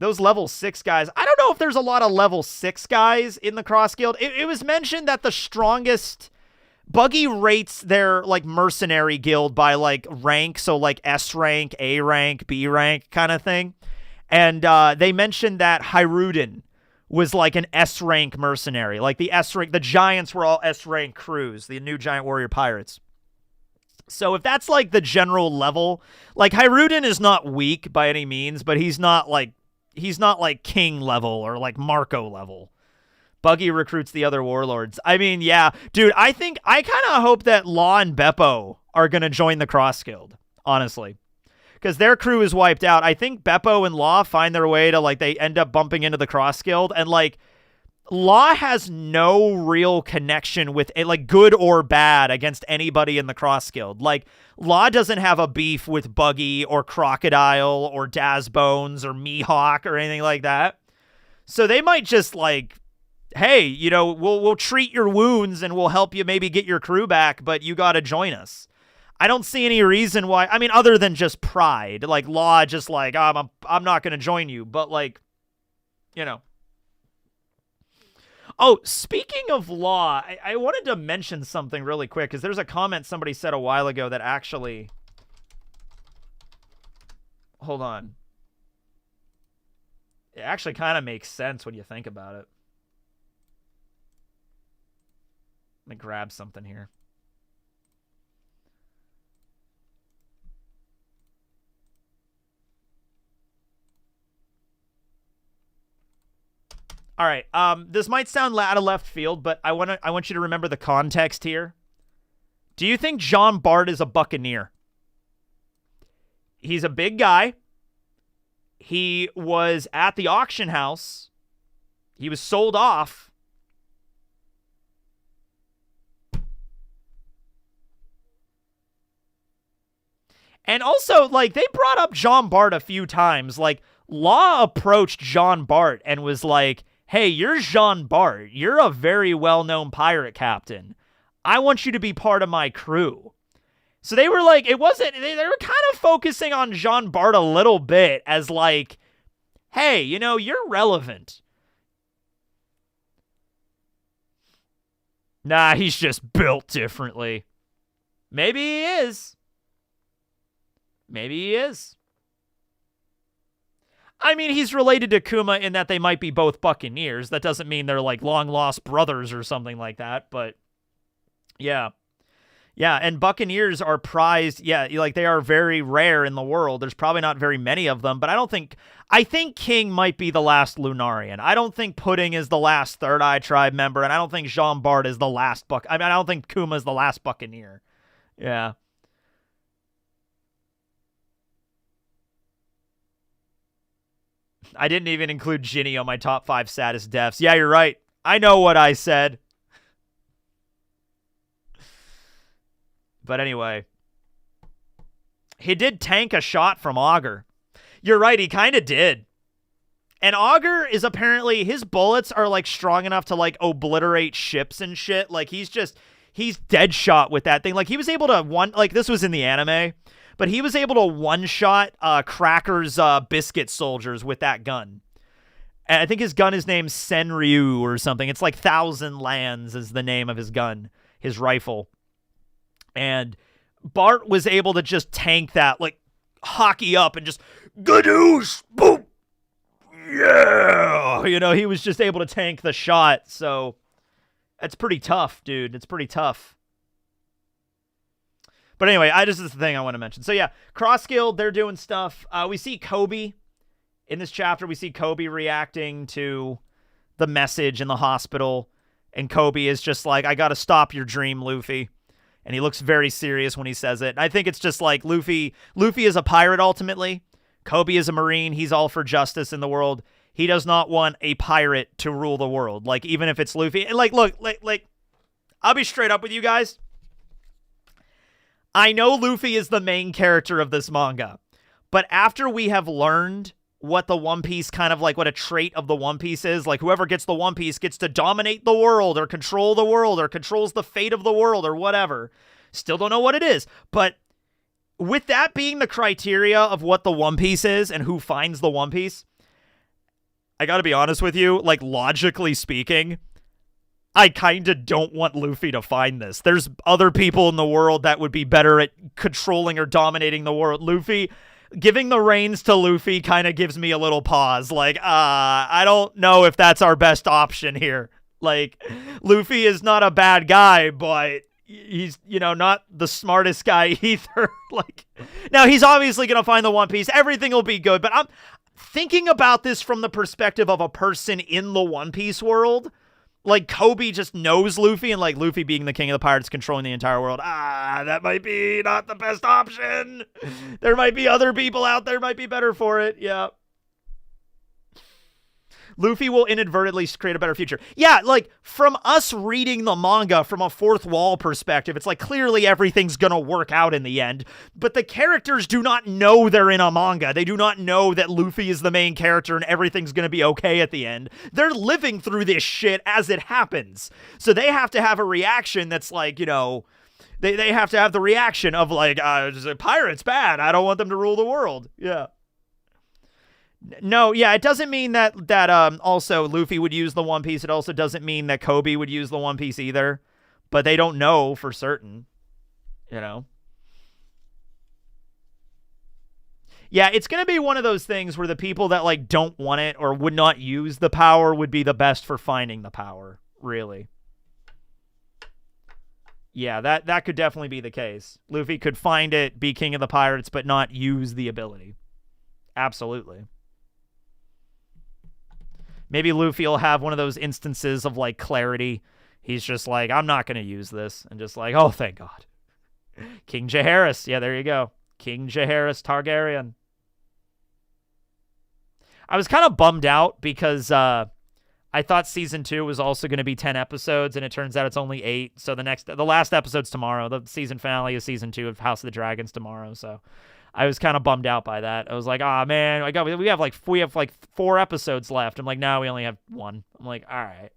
Those level 6 guys. I don't know if there's a lot of level 6 guys in the Cross Guild. It was mentioned that the strongest... Buggy rates their, like, mercenary guild by, like, rank. So, like, S rank, A rank, B rank kind of thing. And they mentioned that Hiruden was like an S-rank mercenary. Like the S-rank, the Giants were all S-rank crews, the new Giant Warrior Pirates. So if that's like the general level, like Hyrutin is not weak by any means, but he's not like King level or like Marco level. Buggy recruits the other warlords. I mean, yeah, dude, I kind of hope that Law and Beppo are going to join the Cross Guild, honestly. Because their crew is wiped out. I think Beppo and Law find their way to, like, they end up bumping into the Cross Guild, and, like, Law has no real connection with it, like, good or bad, against anybody in the Cross Guild. Like, Law doesn't have a beef with Buggy or Crocodile or Dazbones or Mihawk or anything like that. So they might just, like, hey, you know, we'll treat your wounds and we'll help you maybe get your crew back, but you got to join us. I don't see any reason why. I mean, other than just pride, like Law, just like I'm not gonna join you, but like, you know. Oh, speaking of Law, I wanted to mention something really quick because there's a comment somebody said a while ago that actually. Hold on. It actually kind of makes sense when you think about it. Let me grab something here. All right. This might sound out of left field, but I want you to remember the context here. Do you think Jean Bart is a buccaneer? He's a big guy. He was at the auction house. He was sold off. And also, like, they brought up Jean Bart a few times. Like, Law approached Jean Bart and was like, hey, you're Jean Bart. You're a very well-known pirate captain. I want you to be part of my crew. So they were like, they were kind of focusing on Jean Bart a little bit as like, hey, you know, you're relevant. Nah, he's just built differently. Maybe he is. Maybe he is. I mean, he's related to Kuma in that they might be both buccaneers. That doesn't mean they're like long-lost brothers or something like that, but yeah. Yeah, and buccaneers are prized, yeah, like they are very rare in the world. There's probably not very many of them, but I think King might be the last Lunarian. I don't think Pudding is the last Third Eye Tribe member, and I don't think Jean Bart is the last I don't think Kuma is the last buccaneer. Yeah. I didn't even include Ginny on my top 5 saddest deaths. Yeah, you're right. I know what I said. But anyway. He did tank a shot from Augur. You're right, he kind of did. And Augur is apparently, his bullets are like strong enough to like obliterate ships and shit. Like he's dead shot with that thing. Like he was able to this was in the anime. But he was able to one-shot Cracker's biscuit soldiers with that gun. And I think his gun is named Senryu or something. It's like Thousand Lands is the name of his gun, his rifle. And Bart was able to just tank that, like, haki up and just, gadoosh, boom, yeah! You know, he was just able to tank the shot. So, that's pretty tough, dude. It's pretty tough. But anyway, this is the thing I want to mention. So yeah, Cross Guild, they're doing stuff. We see Kobe in this chapter. We see Kobe reacting to the message in the hospital. And Kobe is just like, I got to stop your dream, Luffy. And he looks very serious when he says it. I think it's just like Luffy is a pirate ultimately. Kobe is a Marine. He's all for justice in the world. He does not want a pirate to rule the world. Like, even if it's Luffy. And like, look, like, I'll be straight up with you guys. I know Luffy is the main character of this manga, but after we have learned what the One Piece kind of like, what a trait of the One Piece is, like whoever gets the One Piece gets to dominate the world or control the world or controls the fate of the world or whatever. Still don't know what it is, but with that being the criteria of what the One Piece is and who finds the One Piece, I gotta be honest with you, like logically speaking, I kind of don't want Luffy to find this. There's other people in the world that would be better at controlling or dominating the world. Luffy, giving the reins to Luffy kind of gives me a little pause. Like, I don't know if that's our best option here. Like, Luffy is not a bad guy, but he's, not the smartest guy either. Like, now he's obviously going to find the One Piece. Everything will be good, but I'm thinking about this from the perspective of a person in the One Piece world. Like, Kobe just knows Luffy, and, like, Luffy being the king of the pirates controlling the entire world. That might be not the best option. There might be other people out there might be better for it. Yeah. Luffy will inadvertently create a better future. Yeah, like, from us reading the manga from a fourth wall perspective, it's like clearly everything's gonna work out in the end, but the characters do not know they're in a manga. They do not know that Luffy is the main character and everything's gonna be okay at the end. They're living through this shit as it happens. So they have to have a reaction that's like, they have to have the reaction of like, pirates bad. I don't want them to rule the world. Yeah. No, yeah, it doesn't mean that also Luffy would use the One Piece. It also doesn't mean that Kobe would use the One Piece either. But they don't know for certain, Yeah, it's going to be one of those things where the people that, like, don't want it or would not use the power would be the best for finding the power, really. Yeah, that could definitely be the case. Luffy could find it, be king of the pirates, but not use the ability. Absolutely. Maybe Luffy will have one of those instances of, like, clarity. He's just like, I'm not going to use this. And just like, oh, thank God. King Jaehaerys. Yeah, there you go. King Jaehaerys Targaryen. I was kind of bummed out because I thought season 2 was also going to be 10 episodes, and it turns out it's only 8. So the last episode's tomorrow. The season finale is season 2 of House of the Dragons tomorrow. So I was kind of bummed out by that. I was like, man, we have like 4 episodes left. I'm like, no, we only have 1. I'm like, all right.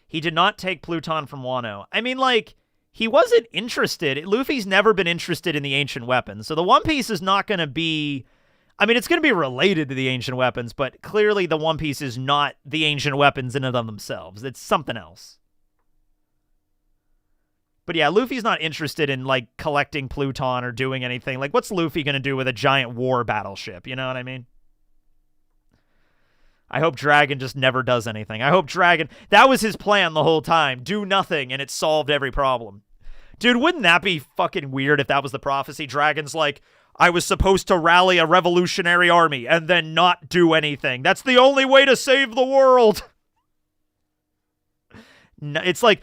He did not take Pluton from Wano. I mean, like, he wasn't interested. Luffy's never been interested in the ancient weapons. So the One Piece is not going to be, I mean, it's going to be related to the ancient weapons, but clearly the One Piece is not the ancient weapons in and of themselves. It's something else. But yeah, Luffy's not interested in, like, collecting Pluton or doing anything. Like, what's Luffy going to do with a giant war battleship? You know what I mean? I hope Dragon just never does anything. I hope Dragon, that was his plan the whole time. Do nothing, and it solved every problem. Dude, wouldn't that be fucking weird if that was the prophecy? Dragon's like, I was supposed to rally a revolutionary army and then not do anything. That's the only way to save the world. No, it's like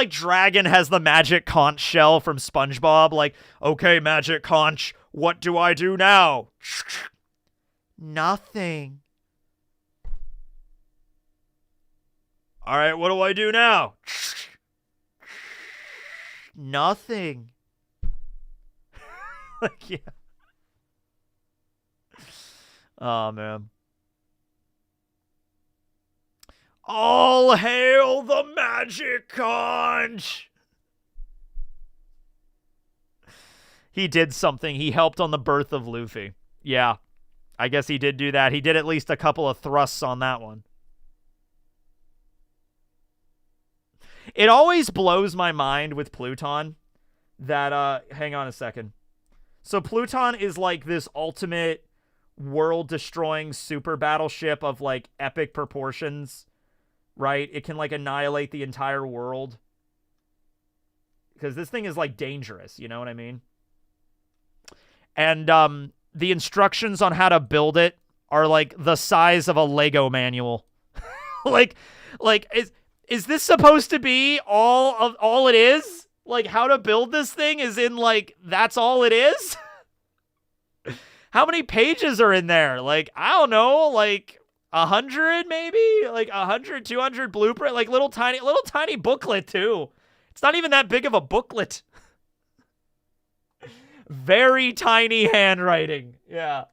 Dragon has the magic conch shell from SpongeBob. Like, okay, magic conch, what do I do now? Nothing. All right, what do I do now? Nothing. Like, yeah. Oh, man. All hail the magic conch! He did something. He helped on the birth of Luffy. Yeah, I guess he did do that. He did at least a couple of thrusts on that one. It always blows my mind with Pluton that, hang on a second. So Pluton is like this ultimate world-destroying super battleship of, like, epic proportions. Right? It can, like, annihilate the entire world. Because this thing is, like, dangerous. You know what I mean? And the instructions on how to build it are, like, the size of a Lego manual. like, is this supposed to be all it is? Like, how to build this thing is in, like, that's all it is? How many pages are in there? Like, I don't know, like 100 maybe? Like 100, 200 blueprint, like little tiny booklet too. It's not even that big of a booklet. Very tiny handwriting. Yeah.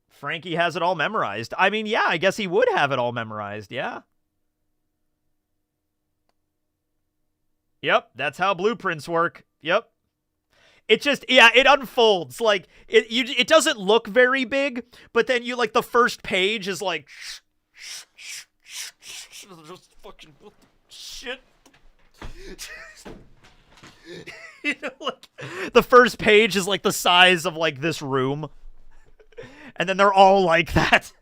Franky has it all memorized. I mean, yeah, I guess he would have it all memorized. Yeah. Yep, that's how blueprints work. Yep. It just, yeah, it unfolds. Like, it doesn't look very big, but then you, like, the first page is like, just fucking shit. You know, like, the first page is like the size of like this room, and then they're all like that.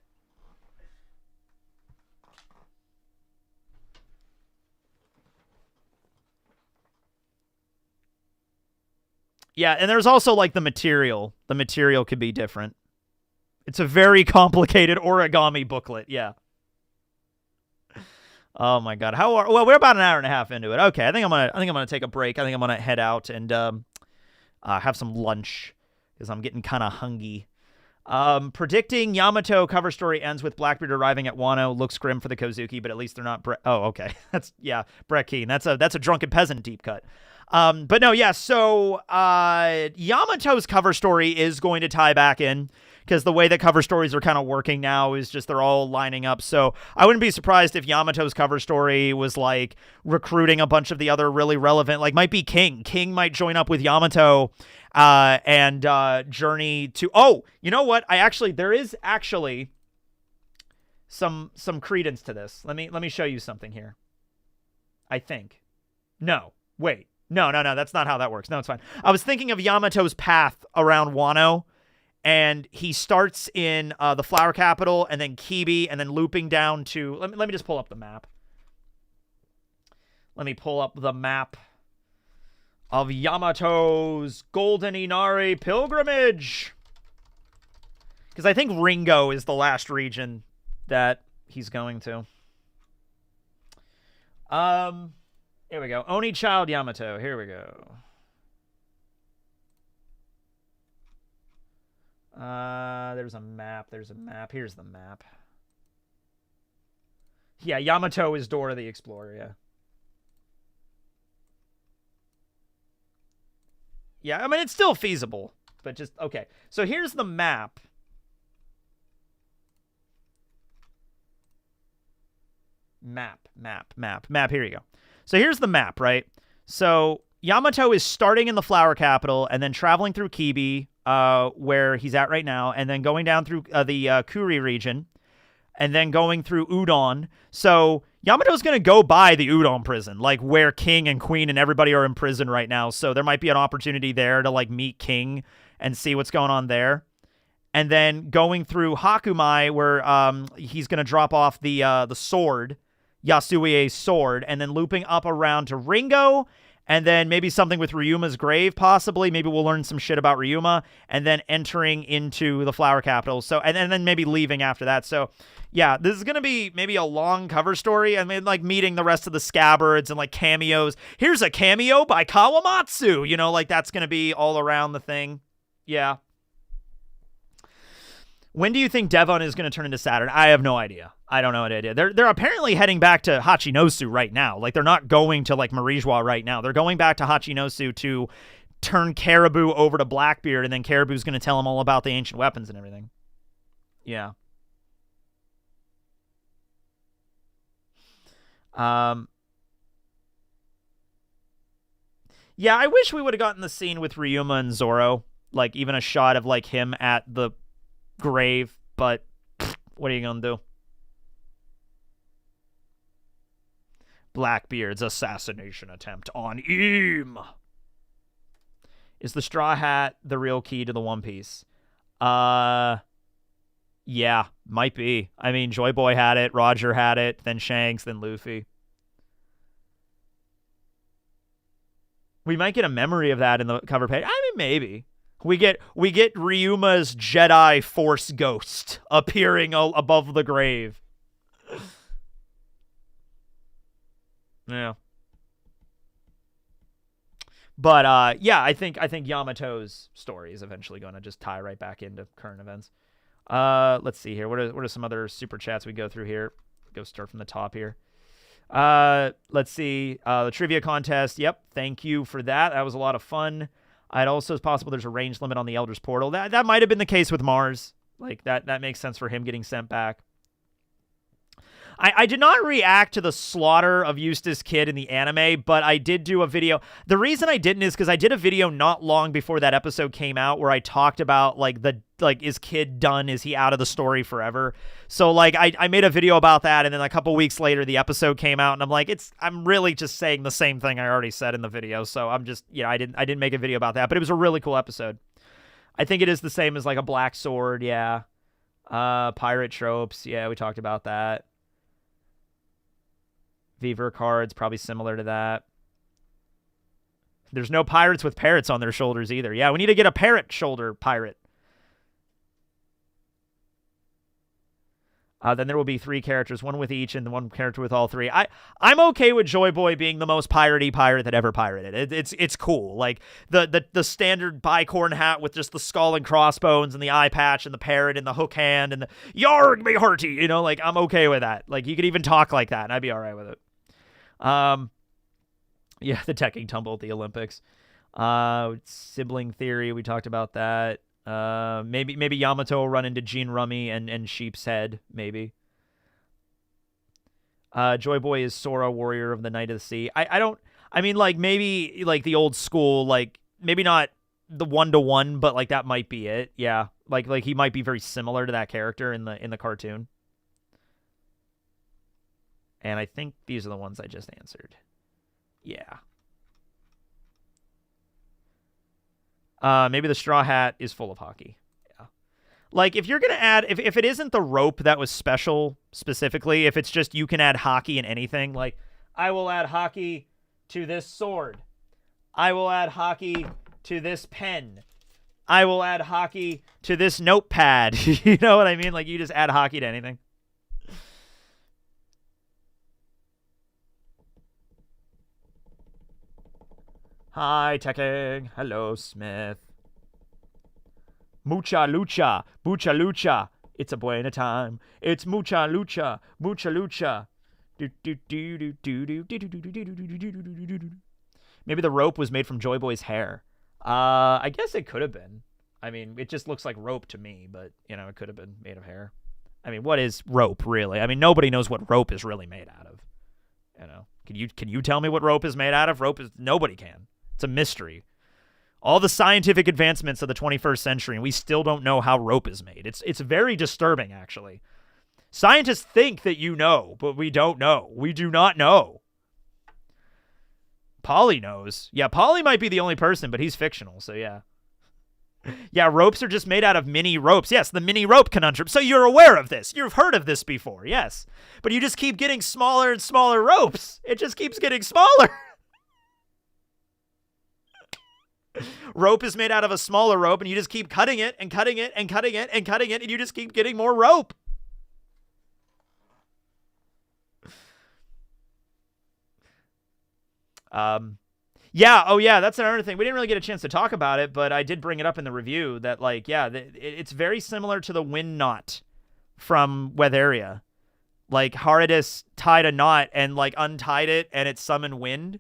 Yeah, and there's also like the material. The material could be different. It's a very complicated origami booklet. Yeah. Oh my god. Well, we're about an hour and a half into it. Okay, I think I'm gonna take a break. I think I'm gonna head out and have some lunch because I'm getting kind of hungry. Predicting Yamato cover story ends with Blackbeard arriving at Wano. Looks grim for the Kozuki, but at least they're not. Oh, okay. That's Brett Keane. That's a drunken peasant deep cut. But no, yeah. So Yamato's cover story is going to tie back in, because the way that cover stories are kind of working now is just they're all lining up. So I wouldn't be surprised if Yamato's cover story was like recruiting a bunch of the other really relevant, like might be King. King might join up with Yamato and journey to. Oh, you know what? There is actually some credence to this. Let me show you something here. I think. No, wait. No, that's not how that works. No, it's fine. I was thinking of Yamato's path around Wano, and he starts in the Flower Capital, and then Kibi, and then looping down to... Let me just pull up the map. Let me pull up the map of Yamato's Golden Inari pilgrimage. Because I think Ringo is the last region that he's going to. Here we go. Oni Child Yamato. Here we go. There's a map. Here's the map. Yeah, Yamato is Dora the Explorer, yeah. Yeah, I mean, it's still feasible, but just, okay. So here's the map. Map, here you go. So here's the map, right? So Yamato is starting in the Flower Capital and then traveling through Kibi, where he's at right now, and then going down through the Kuri region, and then going through Udon. So Yamato's going to go by the Udon prison, like where King and Queen and everybody are in prison right now. So there might be an opportunity there to like meet King and see what's going on there. And then going through Hakumai, where he's going to drop off the sword, Yasuie's sword, and then looping up around to Ringo, and then maybe something with Ryuma's grave, possibly. Maybe we'll learn some shit about Ryuma, and then entering into the Flower Capital. So, and then maybe leaving after that. So, yeah, this is going to be maybe a long cover story. I mean, like meeting the rest of the scabbards and like cameos. Here's a cameo by Kawamatsu. You know, like that's going to be all around the thing. Yeah. When do you think Devon is going to turn into Saturn? I have no idea. I don't know what idea. They're apparently heading back to Hachinosu right now. Like, they're not going to, like, Marijois right now. They're going back to Hachinosu to turn Caribou over to Blackbeard, and then Caribou's going to tell him all about the ancient weapons and everything. Yeah. Yeah, I wish we would have gotten the scene with Ryuma and Zoro. Like, even a shot of, like, him at the grave, but what are you gonna do? Blackbeard's assassination attempt on him. Is the straw hat the real key to the One Piece? Yeah, might be. I mean, Joy Boy had it, Roger had it, then Shanks, then Luffy. We might get a memory of that in the cover page. I mean, maybe. We get Ryuma's Jedi Force ghost appearing above the grave. Yeah. But yeah, I think Yamato's story is eventually going to just tie right back into current events. Let's see here. What are some other super chats we go through here? Go start from the top here. Let's see. The trivia contest. Yep. Thank you for that. That was a lot of fun. It also is possible there's a range limit on the Elder's Portal. That might have been the case with Mars. Like, that makes sense for him getting sent back. I did not react to the slaughter of Eustace Kid in the anime, but I did do a video. The reason I didn't is because I did a video not long before that episode came out where I talked about, like, the like, is Kid done? Is he out of the story forever? So, like, I made a video about that, and then a couple weeks later, the episode came out, and I'm like, I'm really just saying the same thing I already said in the video. So I'm just, I didn't make a video about that, but it was a really cool episode. I think it is the same as, like, a Black Sword, yeah. Pirate tropes, yeah, we talked about that. Beaver cards, probably similar to that. There's no pirates with parrots on their shoulders either. Yeah, we need to get a parrot shoulder pirate. Then there will be 3 characters, 1 with each and 1 character with all 3. I'm okay with Joy Boy being the most piratey pirate that ever pirated. It's cool. Like the standard bicorn hat with just the skull and crossbones and the eye patch and the parrot and the hook hand and the yarg me hearty. Like, I'm okay with that. Like, you could even talk like that and I'd be all right with it. Yeah, the teching tumble at the Olympics. Sibling theory, we talked about that. Maybe Yamato will run into Gene Rummy and Sheep's Head, maybe. Joy Boy is Sora, Warrior of the Night of the Sea. I mean, like, maybe, like, the old school, like, maybe not the 1-to-1, but, like, that might be it. Yeah, like he might be very similar to that character in the cartoon. And I think these are the ones I just answered. Yeah. Maybe the Straw Hat is full of haki. Yeah. Like, if you're going to add... If it isn't the rope that was special, specifically, if it's just you can add haki in anything, like, I will add haki to this sword. I will add haki to this pen. I will add haki to this notepad. You know what I mean? Like, you just add haki to anything. Hi, Tekking. Hello, Smith. Mucha lucha. Mucha lucha. It's a buena time. It's mucha lucha. Mucha lucha. Maybe the rope was made from Joy Boy's hair. I guess it could have been. I mean, it just looks like rope to me, but, it could have been made of hair. I mean, what is rope, really? I mean, nobody knows what rope is really made out of. Can you tell me what rope is made out of? Nobody can. It's a mystery. All the scientific advancements of the 21st century, and we still don't know how rope is made. It's very disturbing, actually. Scientists think that you know, but we don't know. We do not know. Polly knows. Yeah, Polly might be the only person, but he's fictional, so yeah. Yeah, ropes are just made out of mini ropes. Yes, the mini rope conundrum. So you're aware of this. You've heard of this before, yes. But you just keep getting smaller and smaller ropes. It just keeps getting smaller. Rope is made out of a smaller rope, and you just keep cutting it and cutting it and cutting it and cutting it, and you just keep getting more rope. Yeah, oh yeah, that's another thing. We didn't really get a chance to talk about it, but I did bring it up in the review that, like, yeah, it's very similar to the wind knot from Weatheria. Like, Haradis tied a knot and, like, untied it, and it summoned wind.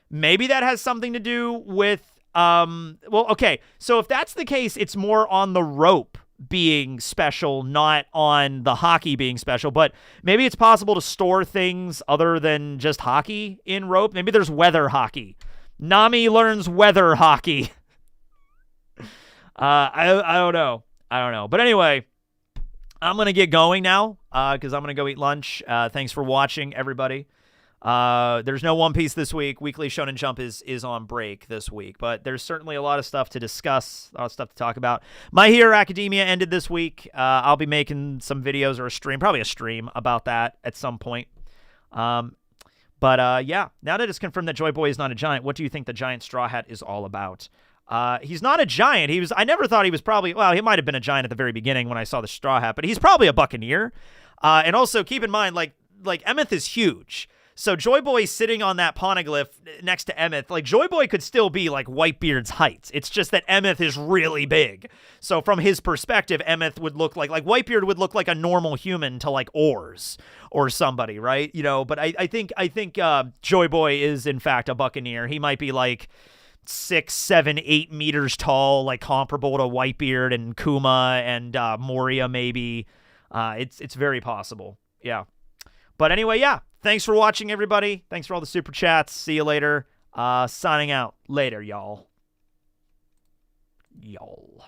Maybe that has something to do with, well, okay, so if that's the case, it's more on the rope being special, not on the haki being special, but maybe it's possible to store things other than just haki in rope. Maybe there's weather haki. Nami learns weather haki. I don't know. But anyway, I'm going to get going now because I'm going to go eat lunch. Thanks for watching, everybody. There's no One Piece this week. Weekly Shonen Jump is on break this week, but there's certainly a lot of stuff to discuss, a lot of stuff to talk about. My Hero Academia ended this week. I'll be making some videos or a stream, probably a stream about that at some point. But yeah, now that it's confirmed that Joy Boy is not a giant, what do you think the giant Straw Hat is all about? He's not a giant. I never thought he was probably, well, he might have been a giant at the very beginning when I saw the Straw Hat, but he's probably a buccaneer. And also keep in mind, like Emeth is huge. So Joy Boy sitting on that poneglyph next to Emeth, like, Joy Boy could still be like Whitebeard's height. It's just that Emeth is really big. So from his perspective, Emeth would look like Whitebeard would look like a normal human to, like, Oars or somebody, right? But I think Joy Boy is in fact a buccaneer. He might be like 6, 7, 8 meters tall, like comparable to Whitebeard and Kuma and Moria maybe. It's very possible. Yeah. But anyway, yeah. Thanks for watching, everybody. Thanks for all the super chats. See you later. Signing out. Later, y'all. Y'all.